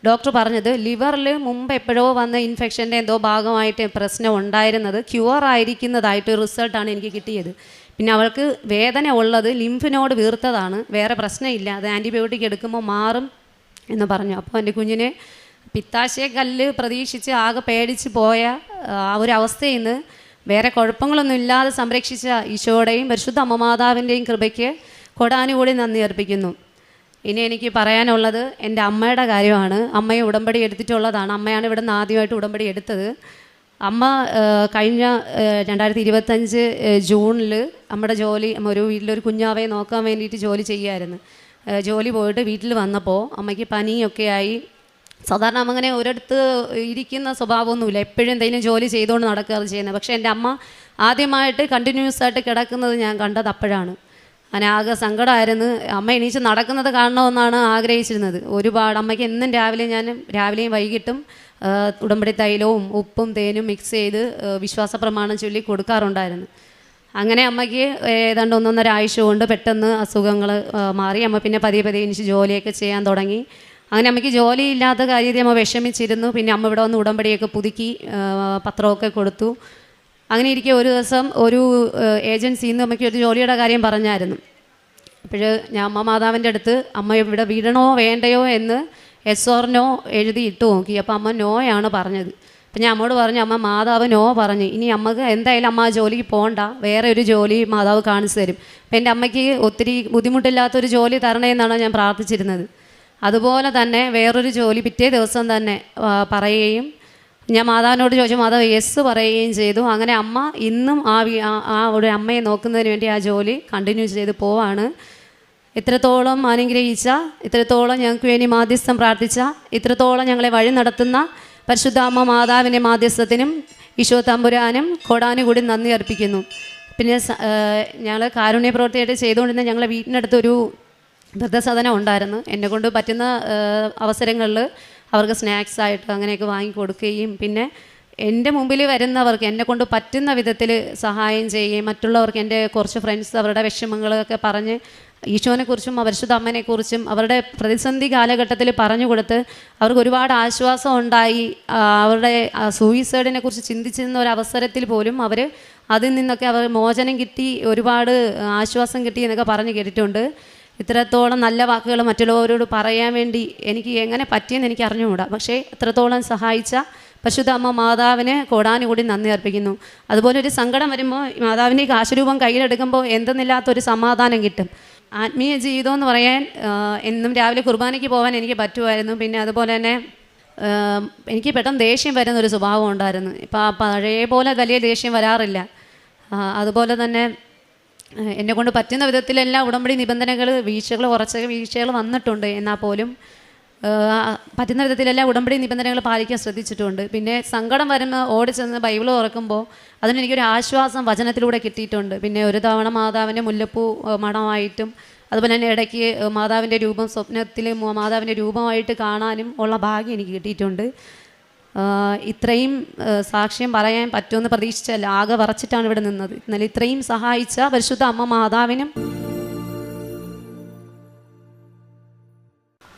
ഡോക്ടർ പറഞ്ഞത് ലിവറിൽ മുമ്പ് എപ്പോഴോ വന്ന ഇൻഫെക്ഷൻ്റെ എന്തോ ഭാഗമായിട്ട് പ്രശ്നം ഉണ്ടായിരുന്നത് ക്യൂർ ആയിരിക്കുന്നതായിട്ട് റിസൾട്ടാണ് എനിക്ക് കിട്ടിയത്. പിന്നെ അവൾക്ക് വേദന ഉള്ളത് ലിംഫ് നോഡ് വീർത്തതാണ്, വേറെ പ്രശ്നമില്ല, അത് ആൻറ്റിബയോട്ടിക് എടുക്കുമ്പോൾ മാറും എന്ന് പറഞ്ഞു. അപ്പോൾ എൻ്റെ കുഞ്ഞിനെ പിത്താശയക്കല്ല് പ്രതീക്ഷിച്ച് ആകെ പേടിച്ച് പോയ ആ ഒരു അവസ്ഥയിൽ നിന്ന് വേറെ കുഴപ്പങ്ങളൊന്നും ഇല്ലാതെ സംരക്ഷിച്ച ഈശോയുടെയും പരിശുദ്ധ അമ്മ മാതാവിൻ്റെയും കൃപയ്ക്ക് കൊടാനുകൂടി നന്ദി അർപ്പിക്കുന്നു. ഇനി എനിക്ക് പറയാനുള്ളത് എൻ്റെ അമ്മയുടെ കാര്യമാണ്. അമ്മയെ ഉടമ്പടി എടുത്തിട്ടുള്ളതാണ്. അമ്മയാണ് ഇവിടെ നിന്ന് ആദ്യമായിട്ട് ഉടമ്പടി എടുത്തത്. അമ്മ കഴിഞ്ഞ 2025 ജൂണിൽ നമ്മുടെ ജോലി, ഒരു വീട്ടിലൊരു കുഞ്ഞാവയെ നോക്കാൻ വേണ്ടിയിട്ട് ജോലി ചെയ്യുമായിരുന്നു. ജോലി പോയിട്ട് വീട്ടിൽ വന്നപ്പോൾ അമ്മയ്ക്ക് പനിയൊക്കെ ആയി. സാധാരണ അമ്മ അങ്ങനെ ഒരിടത്ത് ഇരിക്കുന്ന സ്വഭാവമൊന്നുമില്ല, എപ്പോഴും എന്തെങ്കിലും ജോലി ചെയ്തുകൊണ്ട് നടക്കുകയാണ് ചെയ്യുന്നത്. പക്ഷേ എൻ്റെ അമ്മ ആദ്യമായിട്ട് കണ്ടിന്യൂസ് ആയിട്ട് കിടക്കുന്നത് ഞാൻ കണ്ടത് അപ്പോഴാണ്. അങ്ങനെ ആകെ സങ്കടമായിരുന്നു. അമ്മ എണീച്ച് നടക്കുന്നത് കാണണമെന്നാണ് ആഗ്രഹിച്ചിരുന്നത്. ഒരുപാട് അമ്മയ്ക്ക് എന്നും രാവിലെയും വൈകിട്ടും ഉടമ്പടി തൈലവും ഉപ്പും തേനും മിക്സ് ചെയ്ത് വിശ്വാസ പ്രമാണം ചൊല്ലി കൊടുക്കാറുണ്ടായിരുന്നു. അങ്ങനെ അമ്മയ്ക്ക് ഏതാണ്ട് 1.5 ആഴ്ച കൊണ്ട് പെട്ടെന്ന് അസുഖങ്ങൾ മാറി. അമ്മ പിന്നെ പതിയെ എണീച്ച് ജോലിയൊക്കെ ചെയ്യാൻ തുടങ്ങി. അങ്ങനെ അമ്മയ്ക്ക് ജോലിയില്ലാത്ത കാര്യത്തിൽ അമ്മ വിഷമിച്ചിരുന്നു. പിന്നെ അമ്മ ഇവിടെ വന്ന് ഉടമ്പടിയൊക്കെ പുതുക്കി പത്രമൊക്കെ കൊടുത്തു. അങ്ങനെ ഇരിക്കെ ഒരു ദിവസം ഒരു ഏജൻസിയിൽ നിന്ന് അമ്മയ്ക്ക് ഒരു ജോലിയുടെ കാര്യം പറഞ്ഞായിരുന്നു. അപ്പോൾ ഞാൻ അമ്മ മാതാവിൻ്റെ അടുത്ത് അമ്മ ഇവിടെ വിടണോ വേണ്ടയോ എന്ന് yes or no എഴുതി ഇട്ട് നോക്കി. അപ്പോൾ അമ്മ നോയാണ് പറഞ്ഞത്. അപ്പം ഞാൻ അമ്മയോട് പറഞ്ഞു, അമ്മ മാതാവ് നോ പറഞ്ഞു, ഇനി അമ്മക്ക് എന്തായാലും അമ്മ ആ ജോലിക്ക് പോകണ്ട, വേറെ ഒരു ജോലി മാതാവ് കാണിച്ചു തരും. അപ്പം എൻ്റെ അമ്മയ്ക്ക് ഒത്തിരി ബുദ്ധിമുട്ടില്ലാത്തൊരു ജോലി തരണേന്നാണ് ഞാൻ പ്രാർത്ഥിച്ചിരുന്നത്. അതുപോലെ തന്നെ വേറൊരു ജോലി പിറ്റേ ദിവസം തന്നെ പറയുകയും ഞാൻ മാതാവിനോട് ചോദിച്ചു, മാതാവ് യെസ് പറയുകയും ചെയ്തു. അങ്ങനെ അമ്മ ഇന്നും ആ ഒരു അമ്മയെ നോക്കുന്നതിന് വേണ്ടി ആ ജോലി കണ്ടിന്യൂ ചെയ്ത് പോവാണ്. ഇത്രത്തോളം അനുഗ്രഹിച്ച, ഇത്രത്തോളം ഞങ്ങൾക്ക് വേണ്ടി മാധ്യസ്ഥം പ്രാർത്ഥിച്ച, ഇത്രത്തോളം ഞങ്ങളെ വഴി നടത്തുന്ന പരിശുദ്ധ അമ്മ മാതാവിൻ്റെ മാധ്യസ്ഥത്തിനും ഈശോ തമ്പുരാനും കോടാനുകൂടി നന്ദി അർപ്പിക്കുന്നു. പിന്നെ ഞങ്ങൾ കാരുണ്യ പ്രവൃത്തിയായിട്ട് ചെയ്തുകൊണ്ടിരുന്ന ഞങ്ങളെ വീട്ടിനടുത്തൊരു വൃദ്ധസദനം ഉണ്ടായിരുന്നു. എന്നെക്കൊണ്ട് പറ്റുന്ന അവസരങ്ങളിൽ അവർക്ക് സ്നാക്സ് ആയിട്ട് അങ്ങനെയൊക്കെ വാങ്ങിക്കൊടുക്കുകയും പിന്നെ എൻ്റെ മുമ്പിൽ വരുന്നവർക്ക് എന്നെക്കൊണ്ട് പറ്റുന്ന വിധത്തിൽ സഹായം ചെയ്യുകയും മറ്റുള്ളവർക്ക് എൻ്റെ കുറച്ച് ഫ്രണ്ട്സ് അവരുടെ വിഷമങ്ങളൊക്കെ പറഞ്ഞ് ഈശോനെക്കുറിച്ചും പരിശുദ്ധ അമ്മേനെക്കുറിച്ചും അവരുടെ പ്രതിസന്ധി കാലഘട്ടത്തിൽ പറഞ്ഞു കൊടുത്ത് അവർക്ക് ഒരുപാട് ആശ്വാസം ഉണ്ടായി. അവരുടെ സൂയിസൈഡിനെ കുറിച്ച് ചിന്തിച്ചിരുന്ന ഒരു അവസരത്തിൽ പോലും അവർ അതിൽ നിന്നൊക്കെ അവർ മോചനം കിട്ടി, ഒരുപാട് ആശ്വാസം കിട്ടി എന്നൊക്കെ പറഞ്ഞ് കേട്ടിട്ടുണ്ട്. ഇത്രത്തോളം നല്ല വാക്കുകൾ മറ്റുള്ളവരോട് പറയാൻ വേണ്ടി എനിക്ക് എങ്ങനെ പറ്റിയെന്ന് എനിക്ക് അറിഞ്ഞുകൂടാ. പക്ഷേ ഇത്രത്തോളം സഹായിച്ച പരിശുദ്ധ അമ്മ മാതാവിന് കോടാനുകൂടി നന്ദി അർപ്പിക്കുന്നു. അതുപോലെ ഒരു സങ്കടം വരുമ്പോൾ മാതാവിൻ്റെ കാശുരൂപം കയ്യിലെടുക്കുമ്പോൾ എന്തെന്നില്ലാത്തൊരു സമാധാനം കിട്ടും. ആത്മീയ ജീവിതം എന്ന് പറയാൻ എന്നും രാവിലെ കുർബാനയ്ക്ക് പോകാൻ എനിക്ക് പറ്റുമായിരുന്നു. പിന്നെ അതുപോലെ തന്നെ എനിക്ക് പെട്ടെന്ന് ദേഷ്യം വരുന്ന ഒരു സ്വഭാവം ഉണ്ടായിരുന്നു. ഇപ്പം ആ പഴയ പോലെ വലിയ ദേഷ്യം വരാറില്ല. അതുപോലെ തന്നെ എന്നെ കൊണ്ട് പറ്റുന്ന വിധത്തിലെല്ലാം ഉടമ്പടി നിബന്ധനകൾ കുറച്ച് വീഴ്ചകൾ വന്നിട്ടുണ്ട്. എന്നാൽ പോലും പറ്റുന്ന വിധത്തിലെല്ലാം ഉടമ്പടി നിബന്ധനകൾ പാലിക്കാൻ ശ്രദ്ധിച്ചിട്ടുണ്ട്. പിന്നെ സങ്കടം വരുമ്പോൾ ഓടിച്ചെന്ന് ബൈബിൾ തുറക്കുമ്പോൾ അതിനെനിക്കൊരു ആശ്വാസം വചനത്തിലൂടെ കിട്ടിയിട്ടുണ്ട്. പിന്നെ ഒരു തവണ മാതാവിൻ്റെ മുല്ലപ്പൂ മണമായിട്ടും അതുപോലെ തന്നെ ഇടയ്ക്ക് മാതാവിൻ്റെ രൂപം സ്വപ്നത്തിൽ മാതാവിൻ്റെ രൂപമായിട്ട് കാണാനും ഉള്ള ഭാഗ്യം എനിക്ക് കിട്ടിയിട്ടുണ്ട്. ഇത്രയും സാക്ഷ്യം പറയാൻ പറ്റുമെന്ന് പ്രതീക്ഷിച്ചല്ല, ആകെ വറച്ചിട്ടാണ് ഇവിടെ നിന്നത്. എന്നാൽ ഇത്രയും സഹായിച്ച പരിശുദ്ധ അമ്മ മാതാവിനും.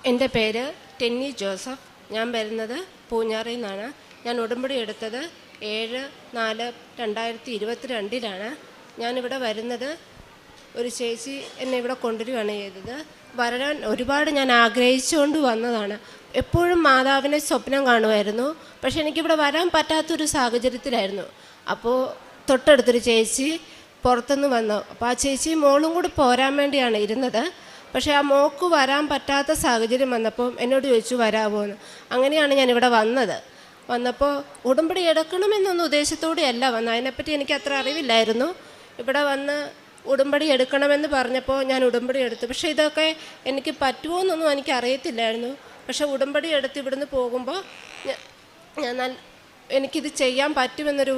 എൻ്റെ പേര് ടെന്നി ജോസഫ്. ഞാൻ വരുന്നത് പൂഞ്ഞാറിൽ നിന്നാണ്. ഞാൻ ഉടമ്പടി എടുത്തത് 7/4/2022 ഞാനിവിടെ വരുന്നത് ഒരു ചേച്ചി എന്നെ ഇവിടെ കൊണ്ടുവരികയാണ് ചെയ്തത്. വരാൻ ഒരുപാട് ഞാൻ ആഗ്രഹിച്ചുകൊണ്ട് വന്നതാണ്. എപ്പോഴും മാതാവിനെ സ്വപ്നം കാണുമായിരുന്നു. പക്ഷെ എനിക്കിവിടെ വരാൻ പറ്റാത്തൊരു സാഹചര്യത്തിലായിരുന്നു. അപ്പോൾ തൊട്ടടുത്തൊരു ചേച്ചി പുറത്തുനിന്ന് വന്നു. അപ്പോൾ ആ ചേച്ചി മോളും കൂടി പോരാൻ വേണ്ടിയാണ് ഇരുന്നത്. പക്ഷേ ആ മോക്ക് വരാൻ പറ്റാത്ത സാഹചര്യം വന്നപ്പോൾ എന്നോട് ചോദിച്ചു വരാമോ എന്ന്. അങ്ങനെയാണ് ഞാനിവിടെ വന്നപ്പോൾ ഉടമ്പടി എടുക്കണമെന്നൊന്നും ഉദ്ദേശത്തോടെയല്ല വന്നത്. അതിനെപ്പറ്റി എനിക്ക് അത്ര അറിവില്ലായിരുന്നു. ഇവിടെ വന്ന് ഉടമ്പടി എടുക്കണമെന്ന് പറഞ്ഞപ്പോൾ ഞാൻ ഉടമ്പടി എടുത്തു. പക്ഷേ ഇതൊക്കെ എനിക്ക് പറ്റുമോ എന്നൊന്നും എനിക്ക് അറിയത്തില്ലായിരുന്നു. പക്ഷേ ഉടമ്പടി എടുത്ത് ഇവിടുന്ന് പോകുമ്പോൾ എനിക്കിത് ചെയ്യാൻ പറ്റുമെന്നൊരു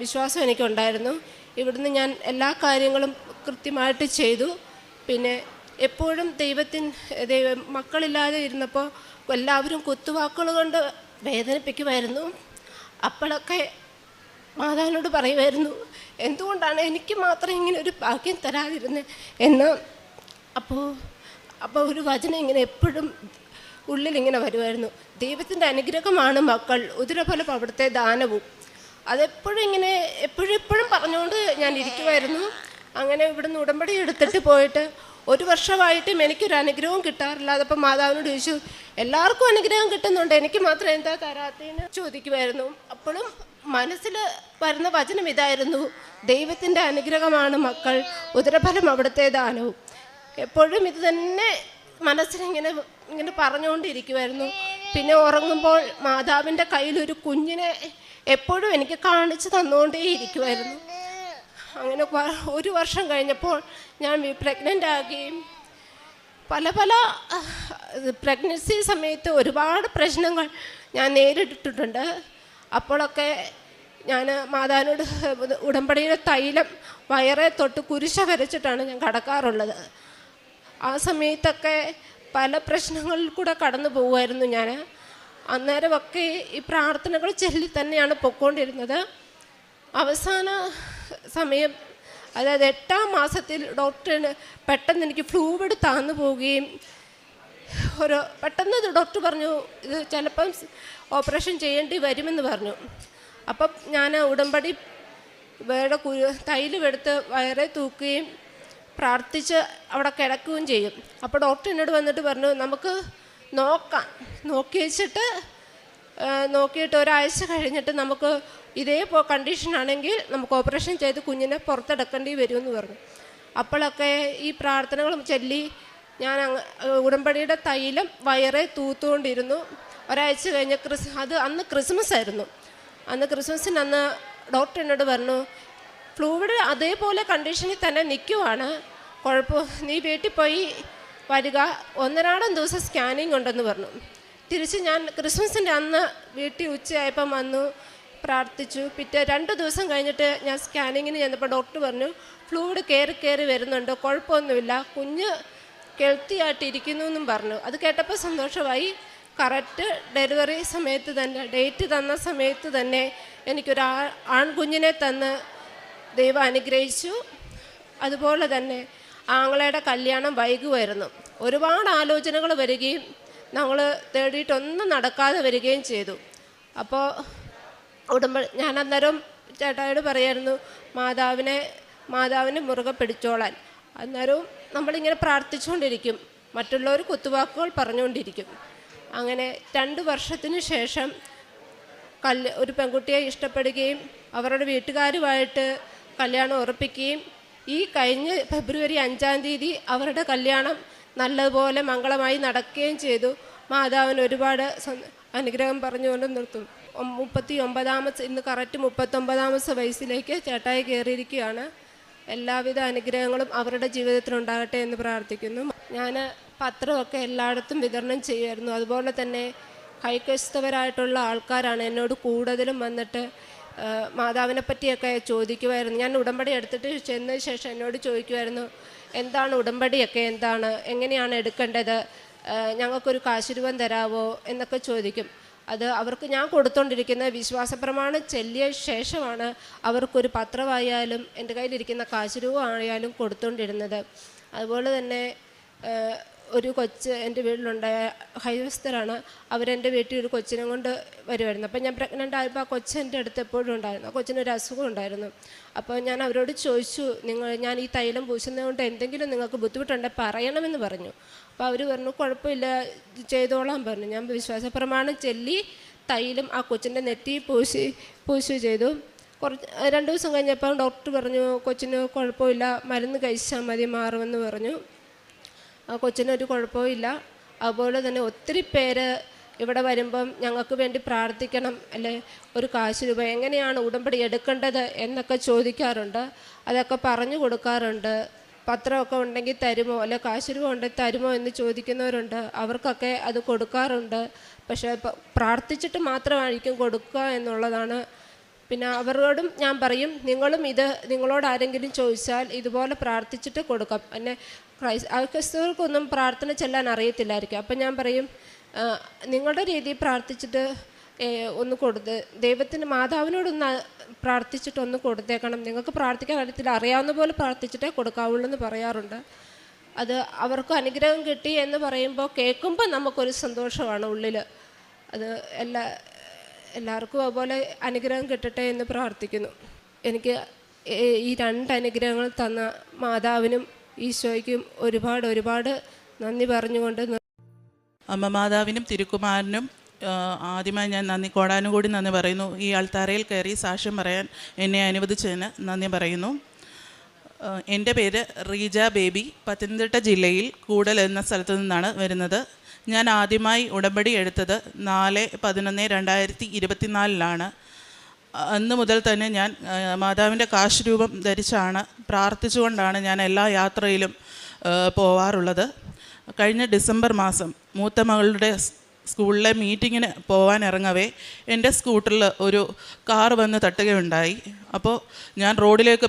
വിശ്വാസം എനിക്കുണ്ടായിരുന്നു. ഇവിടുന്ന് ഞാൻ എല്ലാ കാര്യങ്ങളും കൃത്യമായിട്ട് ചെയ്തു. പിന്നെ എപ്പോഴും മക്കളില്ലാതെ ഇരുന്നപ്പോൾ എല്ലാവരും കുത്തുവാക്കുകൾ കൊണ്ട് വേദനിപ്പിക്കുമായിരുന്നു. അപ്പോഴൊക്കെ മാതാവിനോട് പറയുമായിരുന്നു, എന്തുകൊണ്ടാണ് എനിക്ക് മാത്രം ഇങ്ങനെ ഒരു ഭാഗ്യം തരാതിരുന്നത് എന്ന്. അപ്പോൾ ഒരു വചനം ഇങ്ങനെ എപ്പോഴും ഉള്ളിലിങ്ങനെ വരുമായിരുന്നു, ദൈവത്തിൻ്റെ അനുഗ്രഹമാണ് മക്കൾ, ഉദരഫലം അവിടുത്തെ ദാനവും. അതെപ്പോഴും ഇങ്ങനെ എപ്പോഴും പറഞ്ഞുകൊണ്ട് ഞാൻ ഇരിക്കുമായിരുന്നു. അങ്ങനെ ഇവിടുന്ന് ഉടമ്പടി എടുത്തിട്ട് പോയിട്ട് 1 വർഷമായിട്ടും എനിക്കൊരു അനുഗ്രഹവും കിട്ടാറില്ല. അതപ്പോൾ മാതാവിനോട് ചോദിച്ചു, എല്ലാവർക്കും അനുഗ്രഹം കിട്ടുന്നുണ്ട്, എനിക്ക് മാത്രം എന്താ തരാത്തതെന്ന് ചോദിക്കുമായിരുന്നു. അപ്പോഴും മനസ്സിൽ വരുന്ന വചനം ഇതായിരുന്നു, ദൈവത്തിൻ്റെ അനുഗ്രഹമാണ് മക്കൾ, ഉദരഫലം അവിടുത്തെ ദാനവും. എപ്പോഴും ഇത് തന്നെ മനസ്സിലിങ്ങനെ പറഞ്ഞുകൊണ്ടിരിക്കുമായിരുന്നു. പിന്നെ ഉറങ്ങുമ്പോൾ മാതാവിൻ്റെ കയ്യിലൊരു കുഞ്ഞിനെ എപ്പോഴും എനിക്ക് കാണിച്ചു തന്നുകൊണ്ടേ ഇരിക്കുമായിരുന്നു. അങ്ങനെ 1 വർഷം കഴിഞ്ഞപ്പോൾ ഞാൻ പ്രഗ്നൻ്റ് ആകുകയും പല പ്രഗ്നൻസി സമയത്ത് ഒരുപാട് പ്രശ്നങ്ങൾ ഞാൻ നേരിട്ടിട്ടുണ്ട്. അപ്പോഴൊക്കെ ഞാൻ മാതാവിനോട് ഉടമ്പടിയുടെ തൈലം വയറെ തൊട്ട് കുരിശ വരച്ചിട്ടാണ് ഞാൻ കടക്കാറുള്ളത്. ആ സമയത്തൊക്കെ പല പ്രശ്നങ്ങളിൽ കൂടെ കടന്നു പോകുമായിരുന്നു ഞാൻ. അന്നേരമൊക്കെ ഈ പ്രാർത്ഥനകൾ ചൊല്ലി തന്നെയാണ് പൊയ്ക്കൊണ്ടിരുന്നത്. അവസാന സമയം, അതായത് 8ാം മാസത്തിൽ ഡോക്ടറിന് പെട്ടെന്ന് എനിക്ക് ഫ്ലൂയിഡ് താന്നു പോവുകയും പെട്ടെന്ന് ഡോക്ടർ പറഞ്ഞു, ഇത് ചിലപ്പം ഓപ്പറേഷൻ ചെയ്യേണ്ടി വരുമെന്ന് പറഞ്ഞു. അപ്പം ഞാൻ ഉടമ്പടി തൈലമെടുത്ത് വയറെ തൂക്കുകയും പ്രാർത്ഥിച്ച് അവിടെ കിടക്കുകയും ചെയ്യും. അപ്പോൾ ഡോക്ടർ എന്നോട് വന്നിട്ട് പറഞ്ഞു, നമുക്ക് നോക്കിയിട്ട് ഒരാഴ്ച കഴിഞ്ഞിട്ട് നമുക്ക് ഇതേ കണ്ടീഷനാണെങ്കിൽ നമുക്ക് ഓപ്പറേഷൻ ചെയ്ത് കുഞ്ഞിനെ പുറത്തെടുക്കേണ്ടി വരുമെന്ന് പറഞ്ഞു. അപ്പോഴൊക്കെ ഈ പ്രാർത്ഥനകളും ചൊല്ലി ഞാൻ ഉടമ്പടിയുടെ തൈലം വയറെ തൂത്തുകൊണ്ടിരുന്നു. ഒരാഴ്ച കഴിഞ്ഞ് അന്ന് ക്രിസ്മസ് ആയിരുന്നു. അന്ന് ക്രിസ്മസിന് അന്ന് ഡോക്ടർ എന്നോട് പറഞ്ഞു, ഫ്ലൂയിഡ് അതേപോലെ കണ്ടീഷനിൽ തന്നെ നിൽക്കുവാണ്, നീ വീട്ടിൽ പോയി വരിക, 1.5 ദിവസം സ്കാനിങ് ഉണ്ടെന്ന് പറഞ്ഞു. തിരിച്ച് ഞാൻ ക്രിസ്മസിൻ്റെ അന്ന് വീട്ടിൽ ഉച്ചയായപ്പം വന്നു, പ്രാർത്ഥിച്ചു. പിറ്റേ 2 ദിവസം കഴിഞ്ഞിട്ട് ഞാൻ സ്കാനിങ്ങിന് ചെന്നപ്പോൾ ഡോക്ടർ പറഞ്ഞു, ഫ്ലൂയിഡ് കയറി വരുന്നുണ്ട്, കുഴപ്പമൊന്നുമില്ല, കുഞ്ഞ് ഹെൽത്തിയായിട്ടിരിക്കുന്നു എന്നും പറഞ്ഞു. അത് കേട്ടപ്പോൾ സന്തോഷമായി. കറക്റ്റ് ഡെലിവറി സമയത്ത് തന്നെ, ഡേറ്റ് തന്ന സമയത്ത് തന്നെ എനിക്കൊരു ആൺകുഞ്ഞിനെ തന്ന് ദൈവം അനുഗ്രഹിച്ചു. അതുപോലെ തന്നെ ആങ്ങളയുടെ കല്യാണം വൈകുമായിരുന്നു. ഒരുപാട് ആലോചനകൾ വരികയും ഞങ്ങൾ തേടിയിട്ടൊന്നും നടക്കാതെ വരികയും ചെയ്തു. അപ്പോൾ ഞാൻ അന്നേരം ചേട്ടായോട് പറയായിരുന്നു, മാതാവിനെ മുറുകെ പിടിച്ചോളാൻ. അന്നേരവും നമ്മളിങ്ങനെ പ്രാർത്ഥിച്ചുകൊണ്ടിരിക്കും, മറ്റുള്ളവർ കുത്തുവാക്കുകൾ പറഞ്ഞുകൊണ്ടിരിക്കും. അങ്ങനെ 2 വർഷത്തിന് ശേഷം ഒരു പെൺകുട്ടിയെ ഇഷ്ടപ്പെടുകയും അവരുടെ വീട്ടുകാരുമായിട്ട് കല്യാണം ഉറപ്പിക്കുകയും ഈ കഴിഞ്ഞ ഫെബ്രുവരി 5-ാം തീയതി അവരുടെ കല്യാണം നല്ലതുപോലെ മംഗളമായി നടക്കുകയും ചെയ്തു. മാതാവിന് ഒരുപാട് അനുഗ്രഹം പറഞ്ഞുകൊണ്ട് നിർത്തും. 39 ഇന്ന് കറക്റ്റ് 39 വയസ്സിലേക്ക് ചേട്ടായി കയറിയിരിക്കുകയാണ്. എല്ലാവിധ അനുഗ്രഹങ്ങളും അവരുടെ ജീവിതത്തിലുണ്ടാകട്ടെ എന്ന് പ്രാർത്ഥിക്കുന്നു. ഞാൻ പത്രമൊക്കെ എല്ലായിടത്തും വിതരണം ചെയ്യുമായിരുന്നു. അതുപോലെ തന്നെ ക്രൈസ്തവരായിട്ടുള്ള ആൾക്കാരാണ് എന്നോട് കൂടുതലും വന്നിട്ട് മാതാവിനെ പറ്റിയൊക്കെ ചോദിക്കുമായിരുന്നു. ഞാൻ ഉടമ്പടി എടുത്തിട്ട് ചെന്നതിന് ശേഷം എന്നോട് ചോദിക്കുമായിരുന്നു, എന്താണ് ഉടമ്പടിയൊക്കെ, എന്താണ്, എങ്ങനെയാണ് എടുക്കേണ്ടത്, ഞങ്ങൾക്കൊരു കാശുരൂപം തരാവോ എന്നൊക്കെ ചോദിക്കും. അത് അവർക്ക് ഞാൻ കൊടുത്തുകൊണ്ടിരിക്കുന്ന വിശ്വാസപ്രമാണം ചൊല്ലിയ ശേഷമാണ് അവർക്കൊരു പത്രമായാലും എൻ്റെ കയ്യിലിരിക്കുന്ന കാശുരൂപം ആയാലും കൊടുത്തുകൊണ്ടിരുന്നത്. അതുപോലെ തന്നെ ഒരു കൊച്ച് എൻ്റെ വീട്ടിലുണ്ടായ ഹൈവസ്ഥരാണ്. അവരെൻ്റെ വീട്ടിൽ ഒരു കൊച്ചിനെ കൊണ്ട് വരുമായിരുന്നു. അപ്പം ഞാൻ പ്രഗ്നൻ്റ് ആയപ്പോൾ ആ കൊച്ചെൻ്റെ അടുത്ത് എപ്പോഴും ഉണ്ടായിരുന്നു. ആ കൊച്ചിനൊരു അസുഖം ഉണ്ടായിരുന്നു. അപ്പോൾ ഞാൻ അവരോട് ചോദിച്ചു, ഞാൻ ഈ തൈലം പൂശുന്നതുകൊണ്ട് എന്തെങ്കിലും നിങ്ങൾക്ക് ബുദ്ധിമുട്ടുണ്ടെങ്കിൽ പറയണമെന്ന് പറഞ്ഞു. അപ്പോൾ അവർ പറഞ്ഞു കുഴപ്പമില്ല, ചെയ്തോളാൻ പറഞ്ഞു. ഞാൻ വിശ്വാസപ്രമാണം ചൊല്ലി തൈലം ആ കൊച്ചിൻ്റെ നെറ്റി പൂശി ചെയ്തു. 2 ദിവസം കഴിഞ്ഞപ്പോൾ ഡോക്ടർ പറഞ്ഞു കൊച്ചിന് കുഴപ്പമില്ല, മരുന്ന് കഴിച്ചാൽ മതി, മാറുമെന്ന് പറഞ്ഞു. ആ കൊച്ചിനൊരു കുഴപ്പവും ഇല്ല. അതുപോലെ തന്നെ ഒത്തിരി പേര് ഇവിടെ വരുമ്പം ഞങ്ങൾക്ക് വേണ്ടി പ്രാർത്ഥിക്കണം, അല്ലെ ഒരു കാശ് രൂപ എങ്ങനെയാണ് ഉടമ്പടി എടുക്കേണ്ടത് എന്നൊക്കെ ചോദിക്കാറുണ്ട്. അതൊക്കെ പറഞ്ഞു കൊടുക്കാറുണ്ട്. പത്രമൊക്കെ ഉണ്ടെങ്കിൽ തരുമോ, അല്ലെ കാശ് രൂപ ഉണ്ടെങ്കിൽ തരുമോ എന്ന് ചോദിക്കുന്നവരുണ്ട്. അവർക്കൊക്കെ അത് കൊടുക്കാറുണ്ട്. പക്ഷേ പ്രാർത്ഥിച്ചിട്ട് മാത്രമായിരിക്കും കൊടുക്കുക എന്നുള്ളതാണ്. പിന്നെ അവരോടും ഞാൻ പറയും, നിങ്ങളും ഇത് നിങ്ങളോട് ആരെങ്കിലും ചോദിച്ചാൽ ഇതുപോലെ പ്രാർത്ഥിച്ചിട്ട് കൊടുക്കാം. പിന്നെ ക്രൈസ്തവർക്കൊന്നും പ്രാർത്ഥന ചെല്ലാൻ അറിയത്തില്ലായിരിക്കും. അപ്പം ഞാൻ പറയും, നിങ്ങളുടെ രീതിയിൽ പ്രാർത്ഥിച്ചിട്ട് ഒന്ന് കൊടുത്ത് ദൈവത്തിന് മാതാവിനോടൊന്ന് പ്രാർത്ഥിച്ചിട്ടൊന്ന് കൊടുത്തേക്കണം. നിങ്ങൾക്ക് പ്രാർത്ഥിക്കാൻ അറിയത്തില്ല, അറിയാവുന്ന പോലെ പ്രാർത്ഥിച്ചിട്ടേ കൊടുക്കാവുള്ളൂ എന്ന് പറയാറുണ്ട്. അത് അവർക്ക് അനുഗ്രഹം കിട്ടി എന്ന് പറയുമ്പോൾ കേൾക്കുമ്പോൾ നമുക്കൊരു സന്തോഷമാണ് ഉള്ളിൽ. അത് എല്ലാവർക്കും അതുപോലെ അനുഗ്രഹം കിട്ടട്ടെ എന്ന് പ്രാർത്ഥിക്കുന്നു. എനിക്ക് ഈ 2 അനുഗ്രഹങ്ങൾ തന്ന മാതാവിനും ഈശോയ്ക്കും ഒരുപാട് നന്ദി പറഞ്ഞുകൊണ്ട് അമ്മ മാതാവിനും തിരുക്കുമാരനും ആദ്യമായി ഞാൻ കോടാനുകൂടി നന്ദി പറയുന്നു. ഈ അൾത്താരയിൽ കയറി സാക്ഷ്യം പറയാൻ എന്നെ അനുവദിച്ചതിന് നന്ദി പറയുന്നു. എൻ്റെ പേര് റീജ ബേബി. പത്തനംതിട്ട ജില്ലയിൽ കൂടൽ എന്ന സ്ഥലത്തു നിന്നാണ് വരുന്നത്. ഞാൻ ആദ്യമായി ഉടമ്പടി എടുത്തത് 4/11/2024 അന്ന് മുതൽ തന്നെ ഞാൻ മാതാവിൻ്റെ കാശ് രൂപം ധരിച്ചാണ് പ്രാർത്ഥിച്ചുകൊണ്ടാണ് ഞാൻ എല്ലാ യാത്രയിലും പോവാറുള്ളത്. കഴിഞ്ഞ ഡിസംബർ മാസം മൂത്ത മകളുടെ സ്കൂളിലെ മീറ്റിങ്ങിന് പോകാൻ ഇറങ്ങവേ എൻ്റെ സ്കൂട്ടറിൽ ഒരു കാർ വന്ന് തട്ടുകയുണ്ടായി. അപ്പോൾ ഞാൻ റോഡിലേക്ക്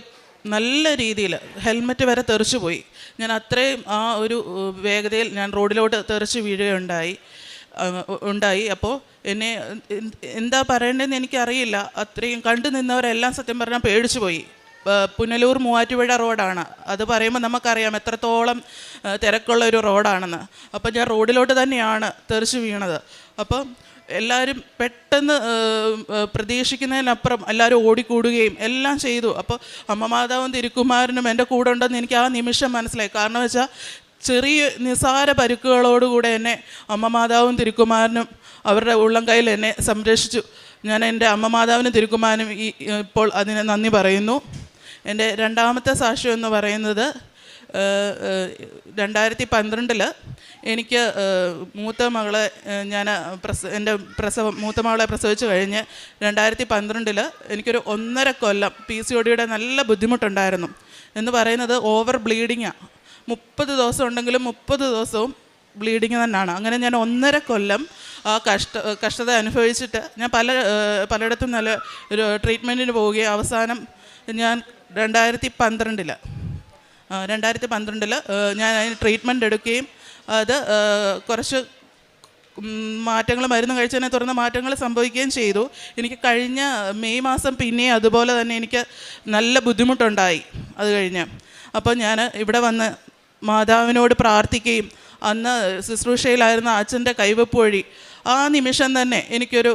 നല്ല രീതിയിൽ ഹെൽമറ്റ് വരെ തെറിച്ചു പോയി. ഞാൻ അത്രയും ആ ഒരു വേഗതയിൽ ഞാൻ റോഡിലോട്ട് തെറിച്ച് വീഴുകയുണ്ടായി. അപ്പോൾ എന്നെ എന്താ പറയേണ്ടതെന്ന് എനിക്കറിയില്ല. അത്രയും കണ്ടു നിന്നവരെല്ലാം സത്യം പറഞ്ഞാൽ പേടിച്ചു പോയി. പുനലൂർ മൂവാറ്റുപുഴ റോഡാണ്. അത് പറയുമ്പോൾ നമുക്കറിയാം എത്രത്തോളം തിരക്കുള്ള ഒരു റോഡാണെന്ന്. അപ്പം ഞാൻ റോഡിലോട്ട് തന്നെയാണ് തെറിച്ച് വീണത്. അപ്പം എല്ലാവരും പെട്ടെന്ന് പ്രതീക്ഷിക്കുന്നതിനപ്പുറം എല്ലാവരും ഓടിക്കൂടുകയും എല്ലാം ചെയ്തു. അപ്പോൾ അമ്മ മാതാവും തിരുക്കുമാരനും എൻ്റെ കൂടെ ഉണ്ടെന്ന് എനിക്ക് ആ നിമിഷം മനസ്സിലായി. കാരണം വെച്ചാൽ ചെറിയ നിസാര പരുക്കുകളോടുകൂടെ എന്നെ അമ്മ മാതാവും തിരുക്കുമാരനും അവരുടെ ഉള്ളം കയ്യിൽ എന്നെ സംരക്ഷിച്ചു. ഞാൻ എൻ്റെ അമ്മ മാതാവിനും തിരുക്കുമാരനും ഇപ്പോൾ അതിന് നന്ദി പറയുന്നു. എൻ്റെ രണ്ടാമത്തെ സാക്ഷ്യം എന്ന് പറയുന്നത് 2012 എനിക്ക് മൂത്ത മകളെ മൂത്ത മകളെ പ്രസവിച്ച് കഴിഞ്ഞ് 2012 എനിക്കൊരു 1.5 കൊല്ലം PCODയുടെ നല്ല ബുദ്ധിമുട്ടുണ്ടായിരുന്നു. എന്ന് പറയുന്നത് ഓവർ ബ്ലീഡിങ്ങാണ്. 30 ദിവസം ഉണ്ടെങ്കിലും 30 ദിവസവും ബ്ലീഡിങ് തന്നെയാണ്. അങ്ങനെ ഞാൻ 1.5 കൊല്ലം ആ കഷ്ടത അനുഭവിച്ചിട്ട് ഞാൻ പലയിടത്തും നല്ല ഒരു ട്രീറ്റ്മെൻറ്റിന് പോവുകയും അവസാനം ഞാൻ 2012 ഞാൻ അതിന് ട്രീറ്റ്മെൻറ്റ് എടുക്കുകയും അത് കുറച്ച് മാറ്റങ്ങൾ മരുന്ന് കഴിച്ചതിനെ തുടർന്ന് മാറ്റങ്ങൾ സംഭവിക്കുകയും ചെയ്തു. എനിക്ക് കഴിഞ്ഞ മെയ് മാസം പിന്നെയും അതുപോലെ തന്നെ എനിക്ക് നല്ല ബുദ്ധിമുട്ടുണ്ടായി. അത് കഴിഞ്ഞ് അപ്പോൾ ഞാൻ ഇവിടെ വന്ന് മാതാവിനോട് പ്രാർത്ഥിക്കുകയും അന്ന് ശുശ്രൂഷയിലായിരുന്ന അച്ഛൻ്റെ കൈവപ്പ് വഴി ആ നിമിഷം തന്നെ എനിക്കൊരു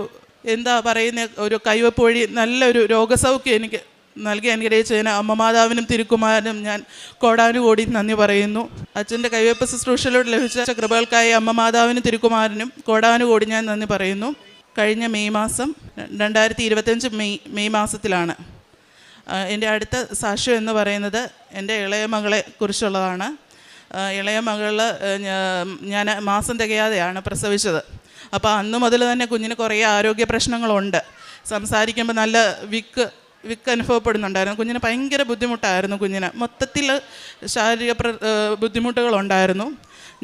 ഒരു കൈവപ്പ് വഴി നല്ലൊരു രോഗസൗഖ്യം എനിക്ക് നൽകി അനുഗ്രഹിച്ചതിന് അമ്മ മാതാവിനും തിരുക്കുമാരനും ഞാൻ കോടാനുകോടി നന്ദി പറയുന്നു. അച്ഛൻ്റെ കൈവപ്പ് ശുശ്രൂഷയിലൂടെ ലഭിച്ച കൃപകൾക്കായി അമ്മ മാതാവിനും തിരുക്കുമാരനും കോടാനുകോടി ഞാൻ നന്ദി പറയുന്നു. കഴിഞ്ഞ മെയ് മാസം 2025 മെയ് മാസത്തിലാണ്. എൻ്റെ അടുത്ത സാക്ഷ്യം എന്ന് പറയുന്നത് എൻ്റെ ഇളയ മകളെ കുറിച്ചുള്ളതാണ്. ഇളയ മകൾ ഞാൻ മാസം തികയാതെയാണ് പ്രസവിച്ചത്. അപ്പോൾ അന്ന് മുതൽ തന്നെ കുഞ്ഞിന് കുറേ ആരോഗ്യ പ്രശ്നങ്ങളുണ്ട്. സംസാരിക്കുമ്പോൾ നല്ല വിക്ക് അനുഭവപ്പെടുന്നുണ്ടായിരുന്നു. കുഞ്ഞിന് ഭയങ്കര ബുദ്ധിമുട്ടായിരുന്നു. കുഞ്ഞിന് മൊത്തത്തിൽ ശാരീരിക ബുദ്ധിമുട്ടുകളുണ്ടായിരുന്നു.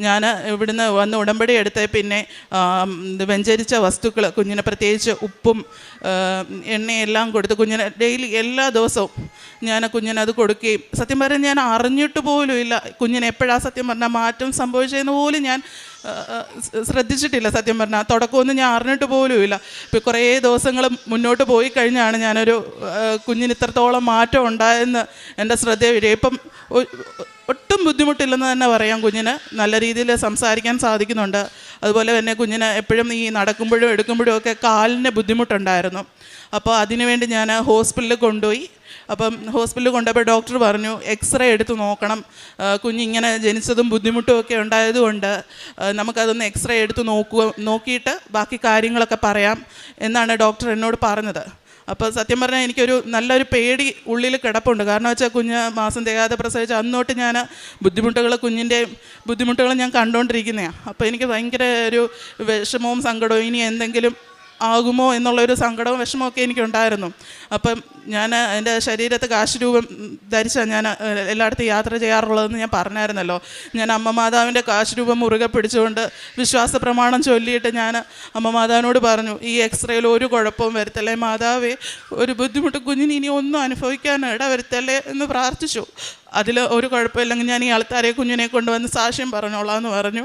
ഞാൻ ഇവിടുന്ന് വന്ന് ഉടമ്പടി എടുത്ത് പിന്നെ വ്യഞ്ചരിച്ച വസ്തുക്കൾ കുഞ്ഞിന് പ്രത്യേകിച്ച് ഉപ്പും എണ്ണയെല്ലാം കൊടുത്ത് കുഞ്ഞിന് ഡെയിലി എല്ലാ ദിവസവും ഞാൻ കുഞ്ഞിനത് കൊടുക്കുകയും, സത്യം പറഞ്ഞാൽ ഞാൻ അറിഞ്ഞിട്ട് പോലും ഇല്ല കുഞ്ഞിന് എപ്പോഴാണ് സത്യം പറഞ്ഞാൽ മാറ്റം സംഭവിച്ചതെന്ന് പോലും ഞാൻ ശ്രദ്ധിച്ചിട്ടില്ല. സത്യം പറഞ്ഞാൽ തുടക്കമൊന്നും ഞാൻ അറിഞ്ഞിട്ട് പോലും ഇല്ല. ഇപ്പോൾ കുറേ ദിവസങ്ങൾ മുന്നോട്ട് പോയി കഴിഞ്ഞാണ് ഞാനൊരു കുഞ്ഞിന് ഇത്രത്തോളം മാറ്റം ഉണ്ടായെന്ന് എൻ്റെ ശ്രദ്ധ വരിക. ഇപ്പം ഒട്ടും ബുദ്ധിമുട്ടില്ലെന്ന് തന്നെ പറയാം. കുഞ്ഞിന് നല്ല രീതിയിൽ സംസാരിക്കാൻ സാധിക്കുന്നുണ്ട്. അതുപോലെ തന്നെ കുഞ്ഞിന് എപ്പോഴും ഈ നടക്കുമ്പോഴും എടുക്കുമ്പോഴും ഒക്കെ കാലിന് ബുദ്ധിമുട്ടുണ്ടായിരുന്നു. അപ്പോൾ അതിനുവേണ്ടി ഞാൻ ഹോസ്പിറ്റലിൽ കൊണ്ടുപോയി. അപ്പം ഹോസ്പിറ്റലിൽ കൊണ്ടുപോയപ്പോൾ ഡോക്ടർ പറഞ്ഞു എക്സ്റേ എടുത്ത് നോക്കണം, കുഞ്ഞിങ്ങനെ ജനിച്ചതും ബുദ്ധിമുട്ടും ഒക്കെ ഉണ്ടായതുകൊണ്ട് നമുക്കതൊന്ന് എക്സ്റേ എടുത്ത് നോക്കിയിട്ട് ബാക്കി കാര്യങ്ങളൊക്കെ പറയാം എന്നാണ് ഡോക്ടർ എന്നോട് പറഞ്ഞത്. അപ്പോൾ സത്യം പറഞ്ഞാൽ എനിക്കൊരു നല്ലൊരു പേടി ഉള്ളിൽ കിടപ്പുണ്ട്. കാരണം വെച്ചാൽ കുഞ്ഞ് മാസം തികയാതെ പ്രസവിച്ച് അന്നോട്ട് ഞാൻ കുഞ്ഞിൻ്റെ ബുദ്ധിമുട്ടുകൾ ഞാൻ കണ്ടുകൊണ്ടിരിക്കുന്നതാണ്. അപ്പോൾ എനിക്ക് ഭയങ്കര ഒരു വിഷമവും സങ്കടവും, ഇനി എന്തെങ്കിലും ആകുമോ എന്നുള്ളൊരു സങ്കടവും വിഷമമൊക്കെ എനിക്കുണ്ടായിരുന്നു. അപ്പം ഞാൻ എൻ്റെ ശരീരത്ത് കാശുരൂപം ധരിച്ചാണ് ഞാൻ എല്ലായിടത്തും യാത്ര ചെയ്യാറുള്ളതെന്ന് ഞാൻ പറഞ്ഞായിരുന്നല്ലോ. ഞാൻ അമ്മ മാതാവിൻ്റെ കാശുരൂപം മുറുകെ പിടിച്ചുകൊണ്ട് വിശ്വാസ പ്രമാണം ചൊല്ലിയിട്ട് ഞാൻ അമ്മ മാതാവിനോട് പറഞ്ഞു, ഈ എക്സ്റേയിൽ ഒരു കുഴപ്പവും വരുത്തല്ലേ മാതാവേ, ഒരു ബുദ്ധിമുട്ട് കുഞ്ഞിന് ഇനി ഒന്നും അനുഭവിക്കാൻ ഇട വരുത്തല്ലേ എന്ന് പ്രാർത്ഥിച്ചു. അതിൽ ഒരു കുഴപ്പമില്ലെങ്കിൽ ഞാൻ ഈ ആൾക്കാരെ കുഞ്ഞിനെ കൊണ്ടുവന്ന് സാക്ഷ്യം പറഞ്ഞോളാം എന്ന് പറഞ്ഞു.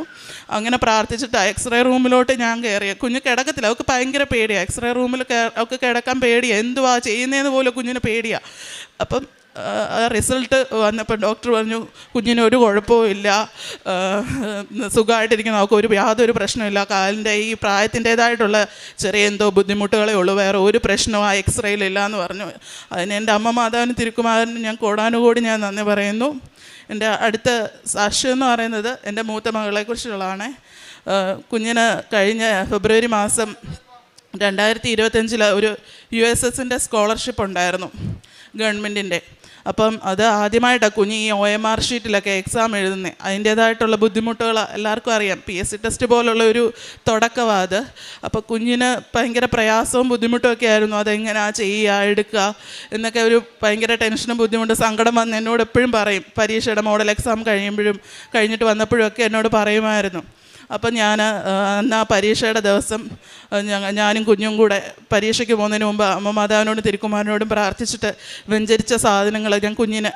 അങ്ങനെ പ്രാർത്ഥിച്ചിട്ട് എക്സ്റേ റൂമിലോട്ട് ഞാൻ കയറിയ. കുഞ്ഞ് കിടക്കത്തില്ല, അവൾക്ക് ഭയങ്കര പേടിയാണ്. എക്സ്റേ റൂമിൽ അവൾക്ക് കിടക്കാൻ പേടിയാണ്, എന്തുവാ ചെയ്യുന്നതെന്ന് പോലും കുഞ്ഞിന് പേടിയാണ്. അപ്പം റിസൾട്ട് വന്നപ്പോൾ ഡോക്ടർ പറഞ്ഞു കുഞ്ഞിന് ഒരു കുഴപ്പവും ഇല്ല, സുഖമായിട്ടിരിക്കുന്നു, അവൾക്ക് യാതൊരു പ്രശ്നമില്ല, കാലിൻ്റെ ഈ പ്രായത്തിൻ്റേതായിട്ടുള്ള ചെറിയ എന്തോ ബുദ്ധിമുട്ടുകളേ ഉള്ളൂ, വേറെ ഒരു പ്രശ്നവും ആ എക്സ്റേയിലില്ല എന്ന് പറഞ്ഞു. അതിന് എൻ്റെ അമ്മ മാതാവിന് തിരുക്കുമാരന് ഞാൻ കോടാനുകൂടി ഞാൻ നന്ദി പറയുന്നു. എൻ്റെ അടുത്ത സാക്ഷ്യം എന്ന് പറയുന്നത് എൻ്റെ മൂത്ത മകളെക്കുറിച്ചുള്ളതാണ്. കുഞ്ഞിന് കഴിഞ്ഞ ഫെബ്രുവരി മാസം 2025 ഒരു USSൻ്റെ സ്കോളർഷിപ്പ് ഉണ്ടായിരുന്നു ഗവൺമെൻറ്റിൻ്റെ. അപ്പം അത് ആദ്യമായിട്ടാണ് കുഞ്ഞ് ഈ OMR ഷീറ്റിലൊക്കെ എക്സാം എഴുതുന്നത്. അതിൻ്റേതായിട്ടുള്ള ബുദ്ധിമുട്ടുകൾ എല്ലാവർക്കും അറിയാം. PSC ടെസ്റ്റ് പോലുള്ള ഒരു തുടക്കമാണ് അത്. അപ്പോൾ കുഞ്ഞിന് ഭയങ്കര പ്രയാസവും ബുദ്ധിമുട്ടും ഒക്കെ ആയിരുന്നു. അതെങ്ങനെയാണ് ചെയ്യുക, എടുക്കുക എന്നൊക്കെ ഒരു ഭയങ്കര ടെൻഷനും ബുദ്ധിമുട്ടും സങ്കടം വന്ന് എന്നോട് എപ്പോഴും പറയും. പരീക്ഷയുടെ മോഡൽ എക്സാം കഴിഞ്ഞിട്ട് വന്നപ്പോഴും ഒക്കെ എന്നോട് പറയുമായിരുന്നു. അപ്പം ഞാൻ അന്ന് ആ പരീക്ഷയുടെ ദിവസം ഞാനും കുഞ്ഞും കൂടെ പരീക്ഷയ്ക്ക് പോകുന്നതിന് മുമ്പ് അമ്മ മാതാവിനോടും തിരുക്കുമാരനോടും പ്രാർത്ഥിച്ചിട്ട് വെഞ്ചരിച്ച സാധനങ്ങൾ ഞാൻ കുഞ്ഞിന്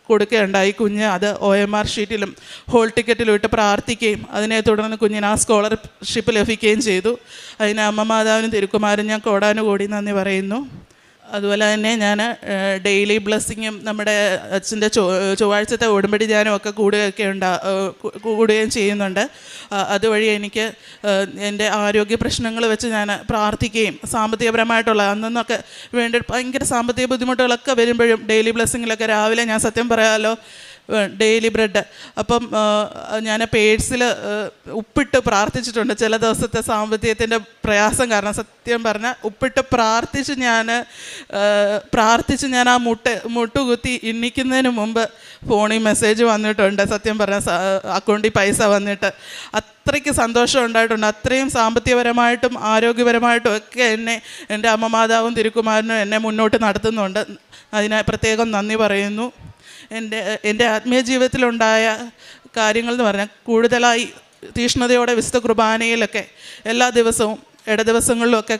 കൊടുക്കുകയുണ്ടായി. കുഞ്ഞ് അത് OMR ഷീറ്റിലും ഹോൾ ടിക്കറ്റിലും ഇട്ട് പ്രാർത്ഥിക്കുകയും അതിനെ തുടർന്ന് കുഞ്ഞിന് ആ സ്കോളർഷിപ്പ് ലഭിക്കുകയും ചെയ്തു. അതിന് അമ്മ മാതാവിനും തിരുക്കുമാരനും ഞാൻ കോടാനുകൂടി നന്ദി പറയുന്നു. അതുപോലെ തന്നെ ഞാൻ ഡെയിലി ബ്ലെസ്സിങ്ങും നമ്മുടെ അച്ഛൻ്റെ ചൊവ്വാഴ്ചത്തെ ഉടമ്പടി ധ്യാനം ഒക്കെ കൂടുകയും ചെയ്യുന്നുണ്ട്. അതുവഴി എനിക്ക് എൻ്റെ ആരോഗ്യ പ്രശ്നങ്ങൾ വെച്ച് ഞാൻ പ്രാർത്ഥിക്കുകയും സാമ്പത്തികപരമായിട്ടുള്ള അന്നൊക്കെ വേണ്ടി ഭയങ്കര സാമ്പത്തിക ബുദ്ധിമുട്ടുകളൊക്കെ വരുമ്പോഴും ഡെയിലി ബ്ലെസ്സിങ്ങിലൊക്കെ രാവിലെ ഞാൻ സത്യം പറയാമല്ലോ ഡെയിലി ബ്രെഡ്. അപ്പം ഞാൻ പേഴ്സിൽ ഉപ്പിട്ട് പ്രാർത്ഥിച്ചിട്ടുണ്ട്. ചില ദിവസത്തെ സാമ്പത്തികത്തിൻ്റെ പ്രയാസം കാരണം സത്യം പറഞ്ഞാൽ ഉപ്പിട്ട് പ്രാർത്ഥിച്ച് ഞാൻ ആ മുട്ടുകുത്തി എണ്ണിക്കുന്നതിന് മുമ്പ് ഫോണിൽ മെസ്സേജ് വന്നിട്ടുണ്ട്. സത്യം പറഞ്ഞാൽ അക്കൗണ്ടിൽ പൈസ വന്നിട്ട് അത്രയ്ക്ക് സന്തോഷം ഉണ്ടായിട്ടുണ്ട്. അത്രയും സാമ്പത്തികപരമായിട്ടും ആരോഗ്യപരമായിട്ടും ഒക്കെ എൻ്റെ അമ്മ മാതാവും തിരുക്കുമാരനും എന്നെ മുന്നോട്ട് നടത്തുന്നുണ്ട്. അതിന് പ്രത്യേകം നന്ദി പറയുന്നു. എൻ്റെ ആത്മീയ ജീവിതത്തിലുണ്ടായ കാര്യങ്ങൾ എന്ന് പറഞ്ഞാൽ കൂടുതലായി തീഷ്ണതയോടെ വിശുദ്ധ കുർബാനയിലൊക്കെ എല്ലാ ദിവസവും ദിവസങ്ങളിലൊക്കെ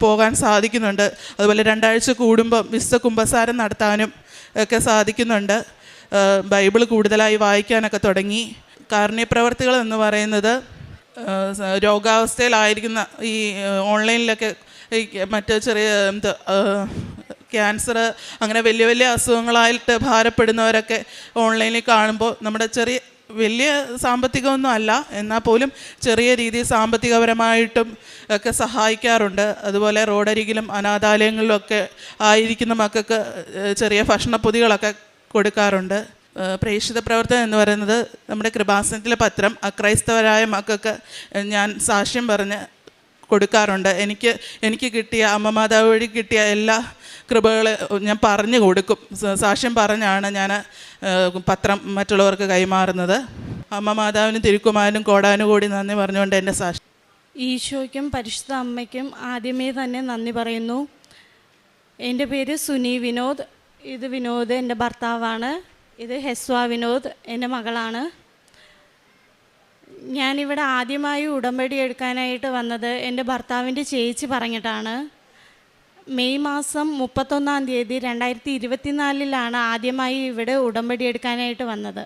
പോകാൻ സാധിക്കുന്നുണ്ട്. അതുപോലെ 2 ആഴ്ച കൂടുമ്പം വിശുദ്ധ കുമ്പസാരം നടത്താനും ഒക്കെ സാധിക്കുന്നുണ്ട്. ബൈബിൾ കൂടുതലായി വായിക്കാനൊക്കെ തുടങ്ങി. കാരുണ്യപ്രവർത്തികൾ എന്ന് പറയുന്നത് രോഗാവസ്ഥയിലായിരിക്കുന്ന ഈ ഓൺലൈനിലൊക്കെ മറ്റ് ചെറിയ ക്യാൻസർ അങ്ങനെ വലിയ വലിയ അസുഖങ്ങളായിട്ട് ഭാരപ്പെടുന്നവരൊക്കെ ഓൺലൈനിൽ കാണുമ്പോൾ നമ്മുടെ വലിയ സാമ്പത്തികമൊന്നും അല്ല, എന്നാൽ പോലും ചെറിയ രീതിയിൽ സാമ്പത്തികപരമായിട്ടും ഒക്കെ സഹായിക്കാറുണ്ട്. അതുപോലെ റോഡരികിലും അനാഥാലയങ്ങളിലൊക്കെ ആയിരിക്കുന്ന മക്കൾക്ക് ചെറിയ ഭക്ഷണപ്പൊതികളൊക്കെ കൊടുക്കാറുണ്ട്. പ്രേക്ഷിത പ്രവർത്തനം എന്ന് പറയുന്നത് നമ്മുടെ കൃപാസനത്തിലെ പത്രം അക്രൈസ്തവരായ മക്കൾക്ക് ഞാൻ സാക്ഷ്യം പറഞ്ഞ് കൊടുക്കാറുണ്ട്. എനിക്ക് കിട്ടിയ അമ്മ മാതാവ് വഴി കിട്ടിയ എല്ലാ കൃപകൾ ഞാൻ പറഞ്ഞു കൊടുക്കും. സാക്ഷ്യം പറഞ്ഞാണ് ഞാൻ പത്രം മറ്റുള്ളവർക്ക് കൈമാറുന്നത്. അമ്മ മാതാവിനും തിരുക്കുമാരനും കോടാനുകൂടി നന്ദി പറഞ്ഞുകൊണ്ട് എൻ്റെ സാക്ഷ്യം. ഈശോയ്ക്കും പരിശുദ്ധ അമ്മയ്ക്കും ആദ്യമേ തന്നെ നന്ദി പറയുന്നു. എൻ്റെ പേര് സുനി വിനോദ്. ഇത് വിനോദ് എൻ്റെ ഭർത്താവാണ്. ഇത് ഹെസ്വ വിനോദ് എൻ്റെ മകളാണ്. ഞാനിവിടെ ആദ്യമായി ഉടമ്പടി എടുക്കാനായിട്ട് വന്നത് എൻ്റെ ഭർത്താവിൻ്റെ ചേച്ചി പറഞ്ഞിട്ടാണ്. മെയ് മാസം 31-ാം തീയതി 2024 ആദ്യമായി ഇവിടെ ഉടമ്പടി എടുക്കാനായിട്ട് വന്നത്.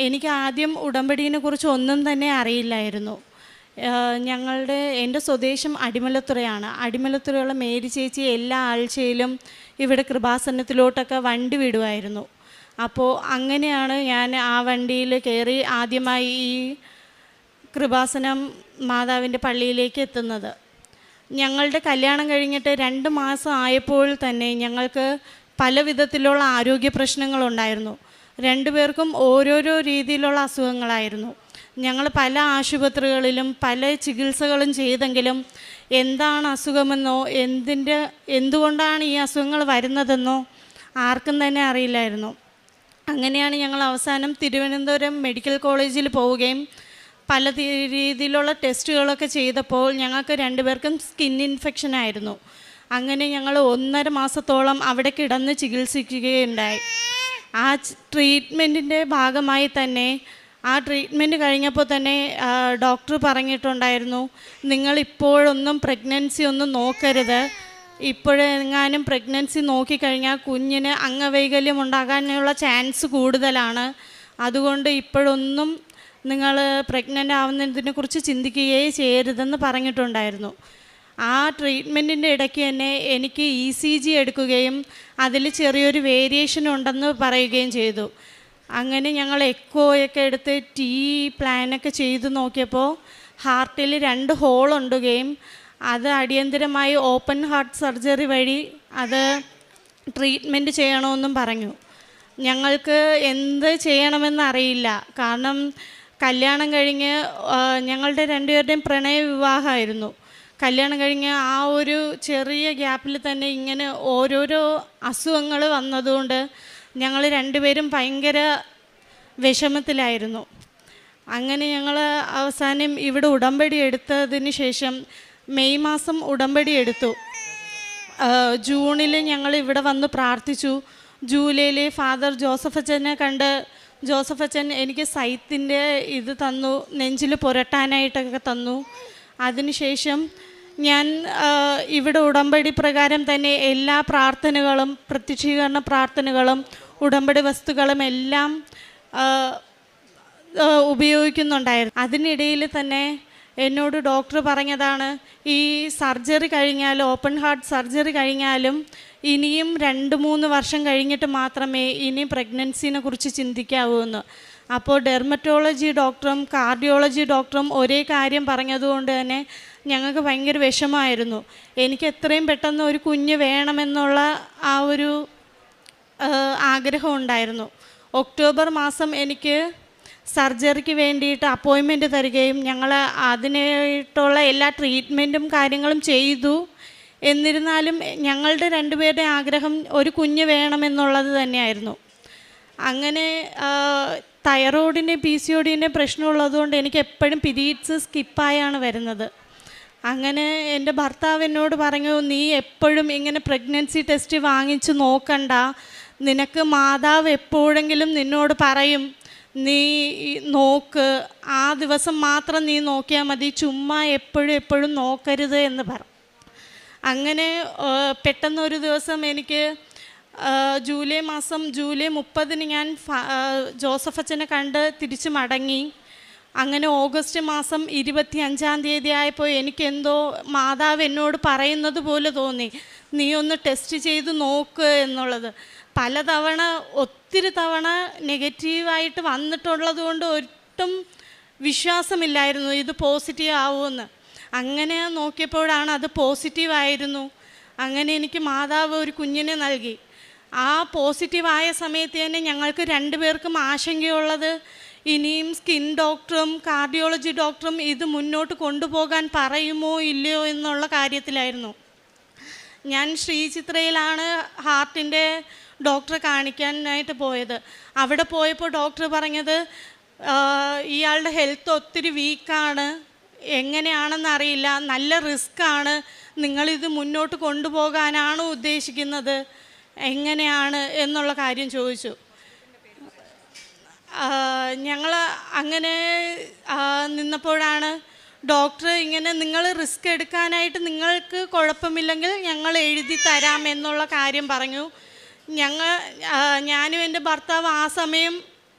എനിക്ക് ആദ്യം ഉടമ്പടീനെ കുറിച്ച് ഒന്നും തന്നെ അറിയില്ലായിരുന്നു. എൻ്റെ സ്വദേശം അടിമലത്തുറയാണ്. അടിമലത്തുറയുള്ള മേരി ചേച്ചി എല്ലാ ആഴ്ചയിലും ഇവിടെ കൃപാസനത്തിലോട്ടൊക്കെ വണ്ടി വിടുമായിരുന്നു. അപ്പോൾ അങ്ങനെയാണ് ഞാൻ ആ വണ്ടിയിൽ കയറി ആദ്യമായി ഈ കൃപാസനം മാതാവിൻ്റെ പള്ളിയിലേക്ക് എത്തുന്നത്. ഞങ്ങളുടെ കല്യാണം കഴിഞ്ഞിട്ട് 2 മാസം ആയപ്പോൾ തന്നെ ഞങ്ങൾക്ക് പല വിധത്തിലുള്ള ആരോഗ്യ പ്രശ്നങ്ങളുണ്ടായിരുന്നു. 2 പേർക്കും ഓരോരോ രീതിയിലുള്ള അസുഖങ്ങളായിരുന്നു. ഞങ്ങൾ പല ആശുപത്രികളിലും പല ചികിത്സകളും ചെയ്തെങ്കിലും എന്താണ് അസുഖമെന്നോ എന്തുകൊണ്ടാണ് ഈ അസുഖങ്ങൾ വരുന്നതെന്നോ ആർക്കും തന്നെ അറിയില്ലായിരുന്നു. അങ്ങനെയാണ് ഞങ്ങൾ അവസാനം തിരുവനന്തപുരം മെഡിക്കൽ കോളേജിൽ പോവുകയും പല രീതിയിലുള്ള ടെസ്റ്റുകളൊക്കെ ചെയ്തപ്പോൾ ഞങ്ങൾക്ക് 2 പേർക്കും സ്കിൻ ഇൻഫെക്ഷൻ ആയിരുന്നു. അങ്ങനെ ഞങ്ങൾ 1.5 മാസത്തോളം അവിടെ കിടന്ന് ചികിത്സിക്കുകയുണ്ടായി. ആ ട്രീറ്റ്മെൻറ്റിൻ്റെ ഭാഗമായി തന്നെ ആ ട്രീറ്റ്മെൻറ്റ് കഴിഞ്ഞപ്പോൾ തന്നെ ഡോക്ടർ പറഞ്ഞിട്ടുണ്ടായിരുന്നു, നിങ്ങളിപ്പോഴൊന്നും പ്രഗ്നൻസി ഒന്നും നോക്കരുത്. ഇപ്പോഴെങ്ങാനും പ്രഗ്നൻസി നോക്കിക്കഴിഞ്ഞാൽ കുഞ്ഞിന് അംഗവൈകല്യം ഉണ്ടാകാനുള്ള ചാൻസ് കൂടുതലാണ്. അതുകൊണ്ട് ഇപ്പോഴൊന്നും നിങ്ങൾ പ്രഗ്നൻ്റ് ആവുന്നതിനെക്കുറിച്ച് ചിന്തിക്കുകയേ ചെയ്യരുതെന്ന് പറഞ്ഞിട്ടുണ്ടായിരുന്നു. ആ ട്രീറ്റ്മെൻറ്റിൻ്റെ ഇടയ്ക്ക് തന്നെ എനിക്ക് ECG എടുക്കുകയും അതിൽ ചെറിയൊരു വേരിയേഷൻ ഉണ്ടെന്ന് പറയുകയും ചെയ്തു. അങ്ങനെ ഞങ്ങൾ എക്കോയൊക്കെ എടുത്ത് പ്ലാനൊക്കെ ചെയ്ത് നോക്കിയപ്പോൾ ഹാർട്ടിൽ 2 ഹോൾ ഉണ്ടുകയും അത് അടിയന്തരമായി ഓപ്പൺ ഹാർട്ട് സർജറി വഴി അത് ട്രീറ്റ്മെൻറ്റ് ചെയ്യണമെന്നും പറഞ്ഞു. ഞങ്ങൾക്ക് എന്ത് ചെയ്യണമെന്നറിയില്ല. കാരണം കല്യാണം കഴിഞ്ഞ് ഞങ്ങളുടെ 2 പേരുടെയും പ്രണയ വിവാഹമായിരുന്നു. കല്യാണം കഴിഞ്ഞ് ആ ഒരു ചെറിയ ഗ്യാപ്പിൽ തന്നെ ഇങ്ങനെ ഓരോരോ അസുഖങ്ങൾ വന്നതുകൊണ്ട് ഞങ്ങൾ 2 പേരും ഭയങ്കര വിഷമത്തിലായിരുന്നു. അങ്ങനെ ഞങ്ങൾ അവസാനം ഇവിടെ ഉടമ്പടി എടുത്തതിന് ശേഷം മെയ് മാസം ഉടമ്പടി എടുത്തു. ജൂണിൽ ഞങ്ങൾ ഇവിടെ വന്ന് പ്രാർത്ഥിച്ചു. ജൂലൈയിൽ ഫാദർ ജോസഫ് അച്ഛനെ കണ്ട് ജോസഫ് അച്ഛൻ എനിക്ക് സൈത്തിൻ്റെ ഇത് തന്നു, നെഞ്ചിൽ പുരട്ടാനായിട്ടൊക്കെ തന്നു. അതിനുശേഷം ഞാൻ ഇവിടെ ഉടമ്പടി പ്രകാരം തന്നെ എല്ലാ പ്രാർത്ഥനകളും പ്രത്യക്ഷീകരണ പ്രാർത്ഥനകളും ഉടമ്പടി വസ്തുക്കളും എല്ലാം ഉപയോഗിക്കുന്നുണ്ടായിരുന്നു. അതിനിടയിൽ തന്നെ എന്നോട് ഡോക്ടർ പറഞ്ഞതാണ്, ഈ സർജറി കഴിഞ്ഞാലും ഓപ്പൺ ഹാർട്ട് സർജറി കഴിഞ്ഞാലും ഇനിയും 2-3 വർഷം കഴിഞ്ഞിട്ട് മാത്രമേ ഇനി പ്രഗ്നൻസിനെ കുറിച്ച് ചിന്തിക്കാവൂ എന്ന്. അപ്പോൾ ഡെർമറ്റോളജി ഡോക്ടറും കാർഡിയോളജി ഡോക്ടറും ഒരേ കാര്യം പറഞ്ഞതുകൊണ്ട് തന്നെ ഞങ്ങൾക്ക് ഭയങ്കര വിഷമമായിരുന്നു. എനിക്ക് എത്രയും പെട്ടെന്ന് ഒരു കുഞ്ഞ് വേണമെന്നുള്ള ആ ഒരു ആഗ്രഹം ഉണ്ടായിരുന്നു. ഒക്ടോബർ മാസം എനിക്ക് സർജറിക്ക് വേണ്ടിയിട്ട് അപ്പോയിൻമെൻറ്റ് തരികയും ഞങ്ങൾ അതിനായിട്ടുള്ള എല്ലാ ട്രീറ്റ്മെൻറ്റും കാര്യങ്ങളും ചെയ്തു. എന്നിരുന്നാലും ഞങ്ങളുടെ 2 പേരുടെ ആഗ്രഹം ഒരു കുഞ്ഞ് വേണമെന്നുള്ളത് തന്നെയായിരുന്നു. അങ്ങനെ തൈറോയിഡിൻ്റെ PCODൻ്റെ പ്രശ്നമുള്ളതുകൊണ്ട് എനിക്ക് എപ്പോഴും പീരീഡ്സ് സ്കിപ്പായാണ് വരുന്നത്. അങ്ങനെ എൻ്റെ ഭർത്താവ് എന്നോട് പറഞ്ഞു, നീ എപ്പോഴും ഇങ്ങനെ പ്രഗ്നൻസി ടെസ്റ്റ് വാങ്ങിച്ച് നോക്കണ്ട, നിനക്ക് മാതാവ് എപ്പോഴെങ്കിലും നിന്നോട് പറയും നീ നോക്ക്, ആ ദിവസം മാത്രം നീ നോക്കിയാൽ മതി, ചുമ്മാ എപ്പോഴും നോക്കരുത് എന്ന് പറഞ്ഞു. അങ്ങനെ പെട്ടെന്നൊരു ദിവസം എനിക്ക് ജൂലൈ 30 ഞാൻ ജോസഫ് അച്ഛനെ കണ്ട് തിരിച്ച് മടങ്ങി. അങ്ങനെ ഓഗസ്റ്റ് മാസം 25-ാം തീയതി ആയപ്പോൾ എനിക്കെന്തോ മാതാവ് എന്നോട് പറയുന്നത് പോലെ തോന്നി, നീ ഒന്ന് ടെസ്റ്റ് ചെയ്ത് നോക്ക് എന്നുള്ളത്. ഒത്തിരി തവണ നെഗറ്റീവായിട്ട് വന്നിട്ടുള്ളത് കൊണ്ട് ഒട്ടും വിശ്വാസമില്ലായിരുന്നു ഇത് പോസിറ്റീവ് ആവുമെന്ന്. അങ്ങനെ നോക്കിയപ്പോഴാണ് അത് പോസിറ്റീവായിരുന്നു. അങ്ങനെ എനിക്ക് മാതാവ് ഒരു കുഞ്ഞിനെ നൽകി. ആ പോസിറ്റീവായ സമയത്ത് തന്നെ ഞങ്ങൾക്ക് 2 പേർക്കും ആശങ്കയുള്ളത് ഇനിയും സ്കിൻ ഡോക്ടറും കാർഡിയോളജി ഡോക്ടറും ഇത് മുന്നോട്ട് കൊണ്ടുപോകാൻ പറയുമോ ഇല്ലയോ എന്നുള്ള കാര്യത്തിലായിരുന്നു. ഞാൻ ശ്രീചിത്രയിലാണ് ഹാർട്ടിൻ്റെ ഡോക്ടറെ കാണിക്കാനായിട്ട് പോയത്. അവിടെ പോയപ്പോൾ ഡോക്ടർ പറഞ്ഞത് ഇയാളുടെ ഹെൽത്ത് ഒത്തിരി വീക്കാണ്, എങ്ങനെയാണെന്ന് അറിയില്ല, നല്ല റിസ്ക്കാണ്, നിങ്ങളിത് മുന്നോട്ട് കൊണ്ടുപോകാനാണോ ഉദ്ദേശിക്കുന്നത്, എങ്ങനെയാണ് എന്നുള്ള കാര്യം ചോദിച്ചു. ഞങ്ങൾ അങ്ങനെ നിന്നപ്പോഴാണ് ഡോക്ടർ ഇങ്ങനെ, നിങ്ങൾ റിസ്ക് എടുക്കാനായിട്ട് നിങ്ങൾക്ക് കുഴപ്പമില്ലെങ്കിൽ ഞങ്ങൾ എഴുതി തരാം എന്നുള്ള കാര്യം പറഞ്ഞു. ഞാനും എൻ്റെ ഭർത്താവ് ആ സമയം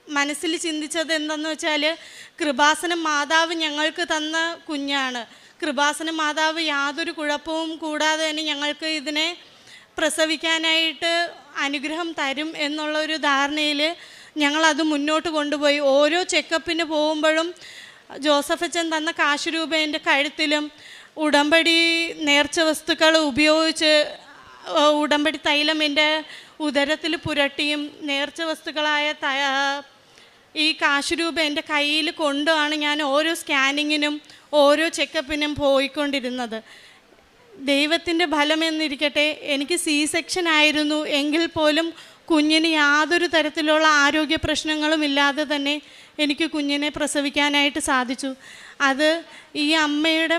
മനസ്സിൽ ചിന്തിച്ചത് എന്തെന്ന് വെച്ചാൽ, കൃപാസനം മാതാവ് ഞങ്ങൾക്ക് തന്ന കുഞ്ഞാണ്. കൃപാസനം മാതാവ് യാതൊരു കുഴപ്പവും കൂടാതെ തന്നെ ഞങ്ങൾക്ക് ഇതിനെ പ്രസവിക്കാനായിട്ട് അനുഗ്രഹം തരും എന്നുള്ളൊരു ധാരണയിൽ ഞങ്ങളത് മുന്നോട്ട് കൊണ്ടുപോയി. ഓരോ ചെക്കപ്പിന് പോകുമ്പോഴും ജോസഫച്ചൻ തന്ന കാശ് രൂപ എൻ്റെ കഴുത്തിലും, ഉടമ്പടി നേർച്ച വസ്തുക്കൾ ഉപയോഗിച്ച് ഉടമ്പടി തൈലം എൻ്റെ ഉദരത്തിൽ പുരട്ടിയും നേർച്ച വസ്തുക്കളായ ഈ കാശ് രൂപ എൻ്റെ കയ്യിൽ കൊണ്ടാണ് ഞാൻ ഓരോ സ്കാനിങ്ങിനും ഓരോ ചെക്കപ്പിനും പോയിക്കൊണ്ടിരുന്നത്. ദൈവത്തിൻ്റെ ഫലമെന്നിരിക്കട്ടെ, എനിക്ക് C-സെക്ഷൻ ആയിരുന്നു എങ്കിൽ പോലും കുഞ്ഞിന് യാതൊരു തരത്തിലുള്ള ആരോഗ്യ പ്രശ്നങ്ങളും ഇല്ലാതെ തന്നെ എനിക്ക് കുഞ്ഞിനെ പ്രസവിക്കാനായിട്ട് സാധിച്ചു. അത് ഈ അമ്മയുടെ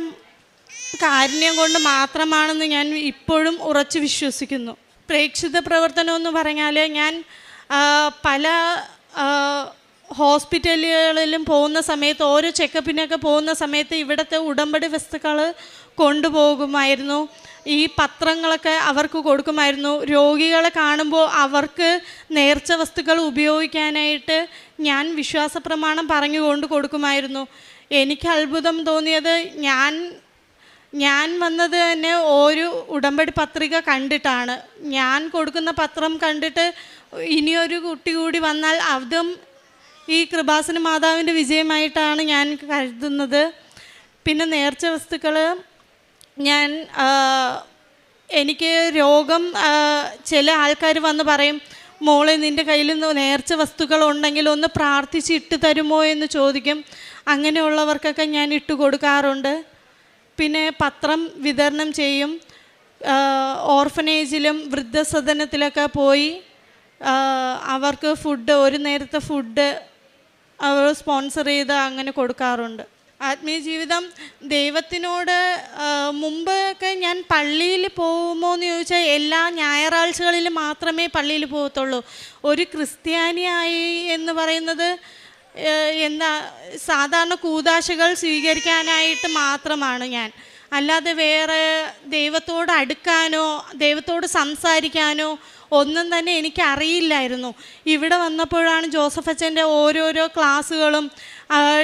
കാരുണ്യം കൊണ്ട് മാത്രമാണെന്ന് ഞാൻ ഇപ്പോഴും ഉറച്ചു വിശ്വസിക്കുന്നു. പ്രേക്ഷിത പ്രവർത്തനം എന്ന് പറഞ്ഞാൽ, ഞാൻ പല ഹോസ്പിറ്റലുകളിലും പോകുന്ന സമയത്ത്, ഓരോ ചെക്കപ്പിനൊക്കെ പോകുന്ന സമയത്ത് ഇവിടുത്തെ ഉടമ്പടി വസ്തുക്കൾ കൊണ്ടുപോകുമായിരുന്നു. ഈ പത്രങ്ങളൊക്കെ അവർക്ക് കൊടുക്കുമായിരുന്നു. രോഗികളെ കാണുമ്പോൾ അവർക്ക് നേർച്ച വസ്തുക്കൾ ഉപയോഗിക്കാനായിട്ട് ഞാൻ വിശ്വാസ പ്രമാണം പറഞ്ഞുകൊണ്ട് കൊടുക്കുമായിരുന്നു. എനിക്ക് അത്ഭുതം തോന്നിയത്, ഞാൻ വന്നത് തന്നെ ഒരു ഉടമ്പടി പത്രിക കണ്ടിട്ടാണ്. ഞാൻ കൊടുക്കുന്ന പത്രം കണ്ടിട്ട് ഇനിയൊരു കുട്ടി കൂടി വന്നാൽ അതും ഈ കൃപാസന മാതാവിൻ്റെ വിജയമായിട്ടാണ് ഞാൻ കരുതുന്നത്. പിന്നെ നേർച്ച വസ്തുക്കൾ, എനിക്ക് രോഗം, ചില ആൾക്കാർ വന്ന് പറയും, മോളെ നിൻ്റെ കയ്യിൽ നേർച്ച വസ്തുക്കൾ ഉണ്ടെങ്കിൽ ഒന്ന് പ്രാർത്ഥിച്ചിട്ട് തരുമോ എന്ന് ചോദിക്കും. അങ്ങനെയുള്ളവർക്കൊക്കെ ഞാൻ ഇട്ട് കൊടുക്കാറുണ്ട്. പിന്നെ പത്രം വിതരണം ചെയ്യും. ഓർഫനേജിലും വൃദ്ധസദനത്തിലൊക്കെ പോയി അവർക്ക് ഫുഡ്, ഒരു നേരത്തെ ഫുഡ് അവർ സ്പോൺസർ ചെയ്ത് അങ്ങനെ കൊടുക്കാറുണ്ട്. ആത്മീയ ജീവിതം, ദൈവത്തിനോട് മുമ്പൊക്കെ ഞാൻ പള്ളിയിൽ പോകുമോ എന്ന് ചോദിച്ചാൽ എല്ലാ ഞായറാഴ്ചകളിലും മാത്രമേ പള്ളിയിൽ പോകത്തുള്ളൂ. ഒരു ക്രിസ്ത്യാനിയായി എന്ന് പറയുന്നത് എന്താ, സാധാരണ കൂദാശകൾ സ്വീകരിക്കാനായിട്ട് മാത്രമാണ് ഞാൻ. അല്ലാതെ വേറെ ദൈവത്തോട് അടുക്കാനോ ദൈവത്തോട് സംസാരിക്കാനോ ഒന്നും തന്നെ എനിക്കറിയില്ലായിരുന്നു. ഇവിടെ വന്നപ്പോഴാണ് ജോസഫ് അച്ഛൻ്റെ ഓരോരോ ക്ലാസ്സുകളും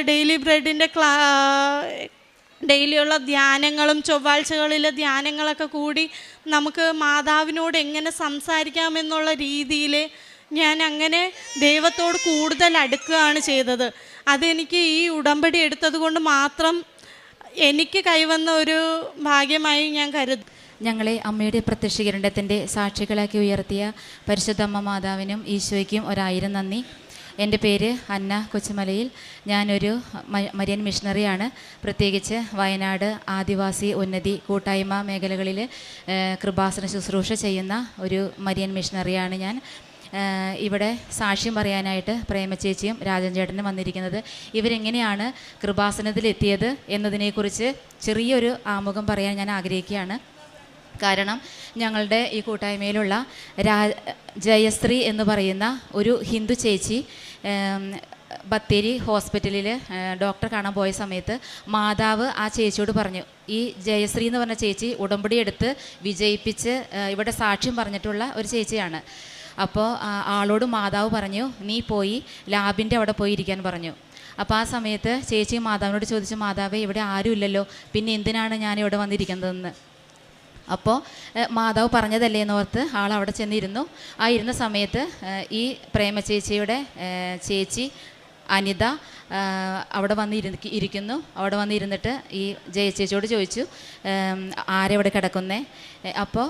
ഡെയിലി ബ്രെഡിൻ്റെ ഡെയിലിയുള്ള ധ്യാനങ്ങളും ചൊവ്വാഴ്ചകളിലെ ധ്യാനങ്ങളൊക്കെ കൂടി നമുക്ക് മാതാവിനോട് എങ്ങനെ സംസാരിക്കാമെന്നുള്ള രീതിയിൽ ഞാൻ അങ്ങനെ ദൈവത്തോട് കൂടുതൽ അടുക്കുകയാണ് ചെയ്തത്. അതെനിക്ക് ഈ ഉടമ്പടി എടുത്തത് കൊണ്ട് മാത്രം എനിക്ക് കൈവന്ന ഒരു ഭാഗ്യമായി ഞാൻ കരുതും. ഞങ്ങളെ അമ്മയുടെ പ്രത്യക്ഷീകരണത്തിൻ്റെ സാക്ഷികളാക്കി ഉയർത്തിയ പരിശുദ്ധമ്മ മാതാവിനും ഈശോയ്ക്കും 1000 നന്ദി. എൻ്റെ പേര് അന്ന കൊച്ചുമലയിൽ. ഞാനൊരു മരിയൻ മിഷണറിയാണ്. പ്രത്യേകിച്ച് വയനാട് ആദിവാസി ഉന്നതി കൂട്ടായ്മ മേഖലകളിൽ കൃപാസന ശുശ്രൂഷ ചെയ്യുന്ന ഒരു മരിയൻ മിഷണറിയാണ് ഞാൻ. ഇവിടെ സാക്ഷ്യം പറയാനായിട്ട് പ്രേമചേച്ചിയും രാജൻ ചേട്ടനും വന്നിരിക്കുന്നത്. ഇവരെങ്ങനെയാണ് കൃപാസനത്തിലെത്തിയത് എന്നതിനെക്കുറിച്ച് ചെറിയൊരു ആമുഖം പറയാൻ ഞാൻ ആഗ്രഹിക്കുകയാണ്. കാരണം ഞങ്ങളുടെ ഈ കൂട്ടായ്മയിലുള്ള ജയശ്രീ എന്ന് പറയുന്ന ഒരു ഹിന്ദു ചേച്ചി ബത്തേരി ഹോസ്പിറ്റലിൽ ഡോക്ടറെ കാണാൻ പോയ സമയത്ത് മാതാവ് ആ ചേച്ചിയോട് പറഞ്ഞു, ഈ ജയശ്രീ എന്ന് പറഞ്ഞ ചേച്ചി ഉടമ്പടി എടുത്ത് വിജയിപ്പിച്ച് ഇവിടെ സാക്ഷ്യം പറഞ്ഞിട്ടുള്ള ഒരു ചേച്ചിയാണ്. അപ്പോൾ ആളോട് മാതാവ് പറഞ്ഞു, നീ പോയി ലാബിൻ്റെ അവിടെ പോയി ഇരിക്കാൻ പറഞ്ഞു. അപ്പോൾ ആ സമയത്ത് ചേച്ചി മാതാവിനോട് ചോദിച്ചു, മാതാവേ ഇവിടെ ആരും ഇല്ലല്ലോ, പിന്നെ എന്തിനാണ് ഞാൻ ഇവിടെ വന്നിരിക്കുന്നതെന്ന്. അപ്പോൾ മാതാവ് പറഞ്ഞതല്ലേ എന്നോർത്ത് ആൾ അവിടെ ചെന്നിരുന്നു. ആ ഇരുന്ന സമയത്ത് ഈ പ്രേമചേച്ചിയുടെ ചേച്ചി അനിത അവിടെ ഇരിക്കുന്നു. അവിടെ വന്നിരുന്നിട്ട് ഈ ജയചേച്ചിയോട് ചോദിച്ചു, ആരെവിടെ കിടക്കുന്നേ? അപ്പോൾ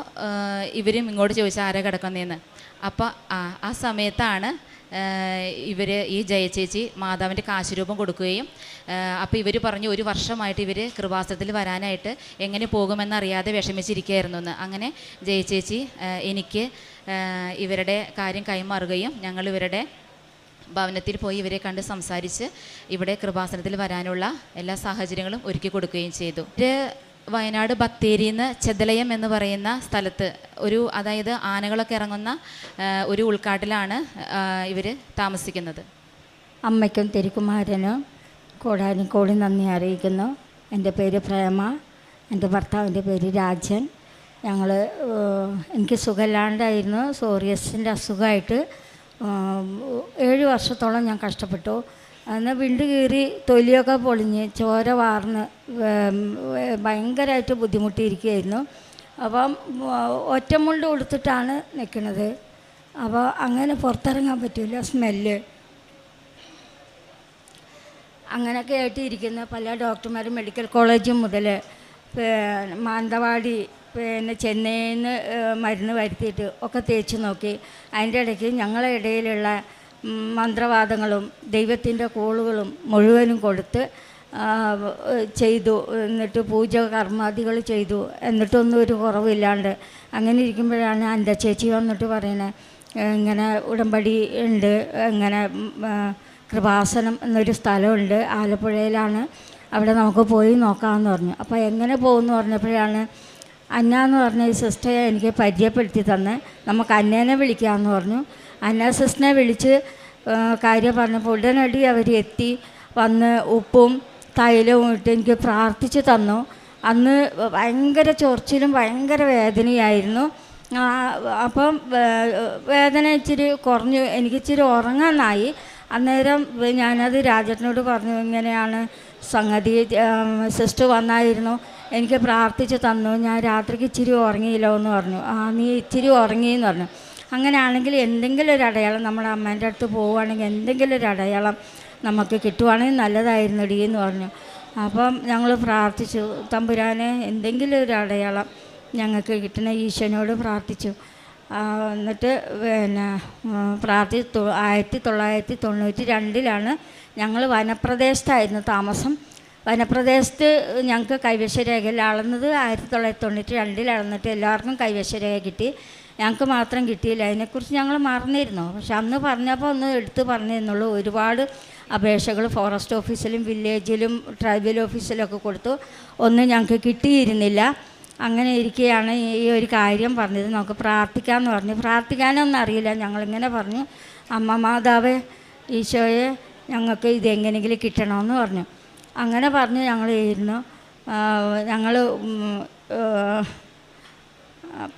ഇവരും ഇങ്ങോട്ട് ചോദിച്ചു, ആരാ കിടക്കുന്നതെന്ന്. അപ്പോൾ ആ സമയത്താണ് ഈ ജയചേച്ചി മാതാവിൻ്റെ കാശുരൂപം കൊടുക്കുകയും അപ്പോൾ ഇവർ പറഞ്ഞു, 1 വർഷമായിട്ട് ഇവർ കൃപാസനത്തിൽ വരാനായിട്ട് എങ്ങനെ പോകുമെന്നറിയാതെ വിഷമിച്ചിരിക്കുകയായിരുന്നു എന്ന്. അങ്ങനെ ജയചേച്ചി എനിക്ക് ഇവരുടെ കാര്യം കൈമാറുകയും ഞങ്ങൾ ഇവരുടെ ഭവനത്തിൽ പോയി ഇവരെ കണ്ട് സംസാരിച്ച് ഇവിടെ കൃപാസനത്തിൽ വരാനുള്ള എല്ലാ സാഹചര്യങ്ങളും ഒരുക്കി കൊടുക്കുകയും ചെയ്തു. വയനാട് ബത്തേരിയിൽ നിന്ന് ചെതലയം എന്ന് പറയുന്ന സ്ഥലത്ത് അതായത് ആനകളൊക്കെ ഇറങ്ങുന്ന ഒരു ഉൾക്കാട്ടിലാണ് ഇവർ താമസിക്കുന്നത്. അമ്മയ്ക്കും തിരുക്കുമാരനും കോടാനുകോടി നന്ദി അറിയിക്കുന്നു. എൻ്റെ പേര് പ്രേമ, എൻ്റെ ഭർത്താവിൻ്റെ പേര് രാജൻ. എനിക്ക് സുഖമില്ലാണ്ടായിരുന്നു, സോറിയസിൻ്റെ അസുഖമായിട്ട് 7 വർഷത്തോളം ഞാൻ കഷ്ടപ്പെട്ടു. അന്ന് വിണ്ട് കീറി തൊലിയൊക്കെ പൊളിഞ്ഞ് ചോര വാർന്ന് ഭയങ്കരമായിട്ട് ബുദ്ധിമുട്ടിയിരിക്കുകയായിരുന്നു. അപ്പം ഒറ്റമുണ്ട് ഉടുത്തിട്ടാണ് നിൽക്കുന്നത്. അപ്പോൾ അങ്ങനെ പുറത്തിറങ്ങാൻ പറ്റില്ല, സ്മെല്ല് അങ്ങനെയൊക്കെ ആയിട്ട് ഇരിക്കുന്ന പല ഡോക്ടർമാരും മെഡിക്കൽ കോളേജ് മുതൽ മാനന്തവാടി ചെന്നൈയിൽ നിന്ന് മരുന്ന് വരുത്തിയിട്ട് ഒക്കെ തേച്ച് നോക്കി. അതിൻ്റെ ഇടയ്ക്ക് ഞങ്ങളുടെ ഇടയിലുള്ള മന്ത്രവാദങ്ങളും ദൈവത്തിൻ്റെ കോളുകളും മുഴുവനും കൊടുത്ത് ചെയ്തു. എന്നിട്ട് പൂജ കർമാദികൾ ചെയ്തു. എന്നിട്ടൊന്നും ഒരു കുറവില്ലാണ്ട് അങ്ങനെ ഇരിക്കുമ്പോഴാണ് എൻ്റെ ചേച്ചി വന്നിട്ട് പറയുന്നത്, ഇങ്ങനെ ഉടമ്പടി ഉണ്ട്, ഇങ്ങനെ കൃപാസനം എന്നൊരു സ്ഥലമുണ്ട്, ആലപ്പുഴയിലാണ്, അവിടെ നമുക്ക് പോയി നോക്കാമെന്ന് പറഞ്ഞു. അപ്പോൾ എങ്ങനെ പോകുമെന്ന് പറഞ്ഞപ്പോഴാണ് അന്ന എന്ന് പറഞ്ഞ ഈ സിസ്റ്ററെ എനിക്ക് പരിചയപ്പെടുത്തി തന്നെ, നമുക്ക് അന്നേനെ വിളിക്കാമെന്ന് പറഞ്ഞു. അന്ന സിസ്റ്ററിനെ വിളിച്ച് കാര്യം പറഞ്ഞപ്പോൾ ഉടനടി അവർ എത്തി വന്ന് ഉപ്പും തൈലവും ഇട്ട് എനിക്ക് പ്രാർത്ഥിച്ച് തന്നു. അന്ന് ഭയങ്കര ചൊറിച്ചിലും ഭയങ്കര വേദനയായിരുന്നു. അപ്പം വേദന ഇച്ചിരി കുറഞ്ഞു, എനിക്കിച്ചിരി ഉറങ്ങാനായി. അന്നേരം ഞാനത് രാജേട്ടനോട് പറഞ്ഞു, ഇങ്ങനെയാണ് സംഗതി, സിസ്റ്റർ വന്നായിരുന്നു, എനിക്ക് പ്രാർത്ഥിച്ച് തന്നു, ഞാൻ രാത്രിക്ക് ഇച്ചിരി ഉറങ്ങിയില്ലോ എന്ന് പറഞ്ഞു. നീ ഇച്ചിരി ഉറങ്ങിയെന്ന് പറഞ്ഞു. അങ്ങനെയാണെങ്കിൽ എന്തെങ്കിലും ഒരു അടയാളം നമ്മുടെ അമ്മേൻ്റെ അടുത്ത് പോവുകയാണെങ്കിൽ എന്തെങ്കിലും ഒരു അടയാളം നമുക്ക് കിട്ടുവാണെങ്കിൽ നല്ലതായിരുന്നു ഡി എന്ന് പറഞ്ഞു. അപ്പം ഞങ്ങൾ പ്രാർത്ഥിച്ചു, തമ്പുരാനെ എന്തെങ്കിലും ഒരു അടയാളം ഞങ്ങൾക്ക് കിട്ടണ ഈശോനോട് പ്രാർത്ഥിച്ചു. എന്നിട്ട് 1992 ഞങ്ങൾ വനപ്രദേശത്തായിരുന്നു താമസം. വനപ്രദേശത്ത് ഞങ്ങൾക്ക് കൈവശരേഖയിൽ അളന്നത് 1992 അളന്നിട്ട് എല്ലാവർക്കും കൈവശരേഖ കിട്ടി, ഞങ്ങൾക്ക് മാത്രം കിട്ടിയില്ല. അതിനെക്കുറിച്ച് ഞങ്ങൾ മറന്നിരുന്നു. പക്ഷെ അന്ന് പറഞ്ഞപ്പോൾ ഒന്ന് എടുത്ത് പറഞ്ഞിരുന്നുള്ളൂ. ഒരുപാട് അപേക്ഷകൾ ഫോറസ്റ്റ് ഓഫീസിലും വില്ലേജിലും ട്രൈബൽ ഓഫീസിലൊക്കെ കൊടുത്തു, ഒന്നും ഞങ്ങൾക്ക് കിട്ടിയിരുന്നില്ല. അങ്ങനെ ഇരിക്കുകയാണ് ഈ ഒരു കാര്യം പറഞ്ഞത്, നമുക്ക് പ്രാർത്ഥിക്കാമെന്ന് പറഞ്ഞു. പ്രാർത്ഥിക്കാനൊന്നും അറിയില്ല, ഞങ്ങളിങ്ങനെ പറഞ്ഞു, അമ്മ മാതാവേ ഈശോയെ ഞങ്ങൾക്ക് ഇതെങ്ങനെയെങ്കിലും കിട്ടണമെന്ന് പറഞ്ഞു. അങ്ങനെ പറഞ്ഞ് ഞങ്ങൾ ഇരുന്നു. ഞങ്ങൾ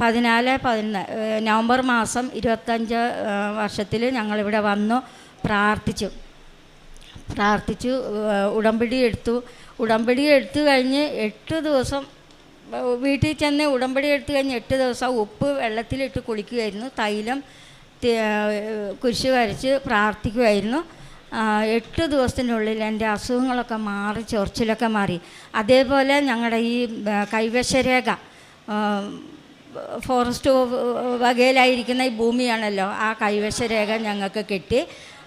14 മാസം 25 വർഷത്തിൽ ഞങ്ങളിവിടെ വന്നു പ്രാർത്ഥിച്ചു. ഉടമ്പടി എടുത്തു കഴിഞ്ഞ് 8 ദിവസം വീട്ടിൽ ചെന്ന് ഉടമ്പടി എടുത്തു കഴിഞ്ഞ് 8 ദിവസം ഉപ്പ് വെള്ളത്തിലിട്ട് കുളിക്കുമായിരുന്നു, തൈലം കുരിശ് വരച്ച് പ്രാർത്ഥിക്കുമായിരുന്നു. 8 ദിവസത്തിനുള്ളിൽ എൻ്റെ അസുഖങ്ങളൊക്കെ മാറി, ചൊറിച്ചിലൊക്കെ മാറി. അതേപോലെ ഞങ്ങളുടെ ഈ കൈവശരേഖ ഫോറസ്റ്റ് വകയിലായിരിക്കുന്ന ഈ ഭൂമിയാണല്ലോ, ആ കൈവശരേഖ ഞങ്ങൾക്ക് കിട്ടി.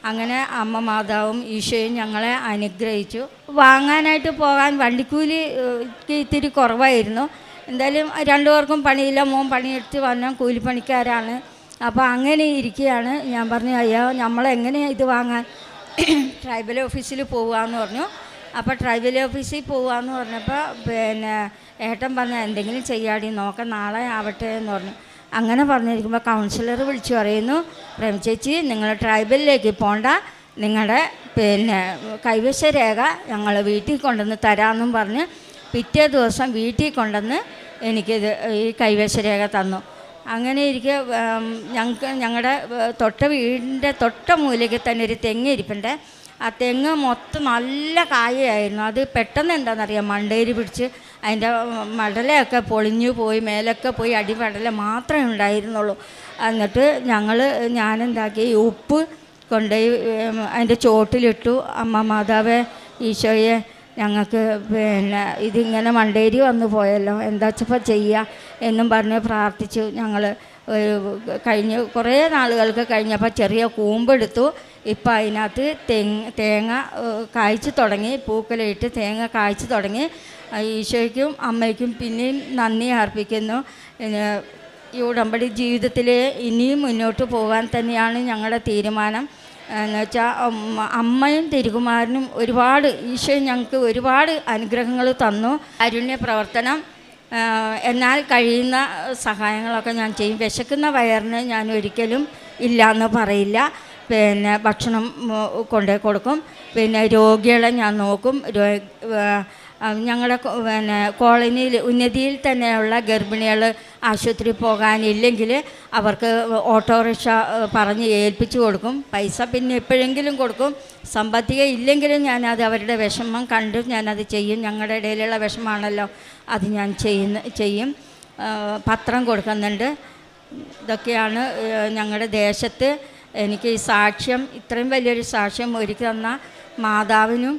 അങ്ങനെ അമ്മ മാതാവും ഈശോയും ഞങ്ങളെ അനുഗ്രഹിച്ചു. വാങ്ങാനായിട്ട് പോകാൻ വണ്ടിക്കൂലി ഇത്തിരി കുറവായിരുന്നു. എന്തായാലും 2 പേർക്കും പണിയില്ല, മോൻ പണിയെടുത്ത് വന്നാൽ കൂലിപ്പണിക്കാരാണ്. അപ്പോൾ അങ്ങനെ ഇരിക്കുകയാണ്. ഞാൻ പറഞ്ഞു, അയ്യോ നമ്മളെങ്ങനെയാണ് ഇത് വാങ്ങാൻ, ട്രൈബൽ ഓഫീസിൽ പോകാമെന്ന് പറഞ്ഞു. അപ്പോൾ ട്രൈബൽ ഓഫീസിൽ പോകാമെന്ന് പറഞ്ഞപ്പോൾ ഏട്ടൻ പറഞ്ഞു, എന്തെങ്കിലും ചെയ്യാടി, നോക്കാം, നാളെ ആവട്ടെ എന്ന് പറഞ്ഞു. അങ്ങനെ പറഞ്ഞിരിക്കുമ്പോൾ കൗൺസിലർ വിളിച്ചു പറയുന്നു, പ്രേം ചേച്ചി നിങ്ങൾ ട്രൈബലിലേക്ക് പോകണ്ട, നിങ്ങളുടെ കൈവശരേഖ ഞങ്ങൾ വീട്ടിൽ കൊണ്ടുവന്ന് തരാമെന്നും പറഞ്ഞ് പിറ്റേ ദിവസം വീട്ടിൽ കൊണ്ടുവന്ന് എനിക്കിത് ഈ കൈവശരേഖ തന്നു. അങ്ങനെ ഇരിക്കെ ഞങ്ങളുടെ വീടിൻ്റെ തൊട്ട മൂലയ്ക്ക് തന്നെ ഒരു തെങ്ങ് ഇരിപ്പുണ്ട്. ആ തെങ്ങ് മൊത്തം നല്ല കായയായിരുന്നു. അത് പെട്ടെന്ന് എന്താണെന്നറിയാം, മണ്ടേരി പിടിച്ച് അതിൻ്റെ മടലയൊക്കെ പൊളിഞ്ഞു പോയി, മേലൊക്കെ പോയി, അടിപടല മാത്രമേ ഉണ്ടായിരുന്നുള്ളൂ. എന്നിട്ട് ഞാനെന്താക്കി, ഉപ്പ് കൊണ്ടുപോയി അതിൻ്റെ ചോട്ടിലിട്ടു. അമ്മ മാതാവേ ഈശോയെ ഞങ്ങൾക്ക് ഇതിങ്ങനെ മണ്ടേരി വന്നു പോയല്ലോ, എന്താ വെച്ചപ്പോൾ ചെയ്യുക എന്നും പറഞ്ഞ് പ്രാർത്ഥിച്ചു. ഞങ്ങൾ കഴിഞ്ഞ് കുറേ നാളുകൾക്ക് കഴിഞ്ഞപ്പോൾ ചെറിയ കൂമ്പെടുത്തു. ഇപ്പം അതിനകത്ത് തേങ്ങ കായ്ച്ചു തുടങ്ങി, പൂക്കലയിട്ട് തേങ്ങ കായ്ച്ചു തുടങ്ങി. ഈശോയ്ക്കും അമ്മയ്ക്കും പിന്നെയും നന്ദി അർപ്പിക്കുന്നു. ഈ ഉടമ്പടി ജീവിതത്തിൽ ഇനിയും മുന്നോട്ട് പോകാൻ തന്നെയാണ് ഞങ്ങളുടെ തീരുമാനം. എന്നുവെച്ചാൽ അമ്മയും തിരുകുമാരനും ഒരുപാട് ഈശോ ഞങ്ങൾക്ക് ഒരുപാട് അനുഗ്രഹങ്ങൾ തന്നു. കാരുണ്യ പ്രവർത്തനം എന്നാൽ കഴിയുന്ന സഹായങ്ങളൊക്കെ ഞാൻ ചെയ്യും. വിശക്കുന്ന വയറിന് ഞാൻ ഒരിക്കലും ഇല്ല എന്ന് പറയില്ല. പിന്നെ ഭക്ഷണം കൊണ്ടുപോയി കൊടുക്കും. പിന്നെ രോഗികളെ ഞാൻ നോക്കും. ഞങ്ങളുടെ പിന്നെ കോളനിയിൽ ഉന്നതിയിൽ തന്നെയുള്ള ഗർഭിണികൾ ആശുപത്രി പോകാനില്ലെങ്കിൽ അവർക്ക് ഓട്ടോറിക്ഷ പറഞ്ഞ് ഏൽപ്പിച്ചു കൊടുക്കും. പൈസ പിന്നെ എപ്പോഴെങ്കിലും കൊടുക്കും. സാമ്പത്തിക ഇല്ലെങ്കിലും ഞാനത് അവരുടെ വിഷമം കണ്ട് ഞാനത് ചെയ്യും. ഞങ്ങളുടെ ഇടയിലുള്ള വിഷമമാണല്ലോ, അത് ഞാൻ ചെയ്യും. പത്രം കൊടുക്കുന്നുണ്ട്. ഇതൊക്കെയാണ് ഞങ്ങളുടെ ദേശത്ത് എനിക്ക് ഈ സാക്ഷ്യം, ഇത്രയും വലിയൊരു സാക്ഷ്യം ഒരുക്കി തന്ന മാതാവിനും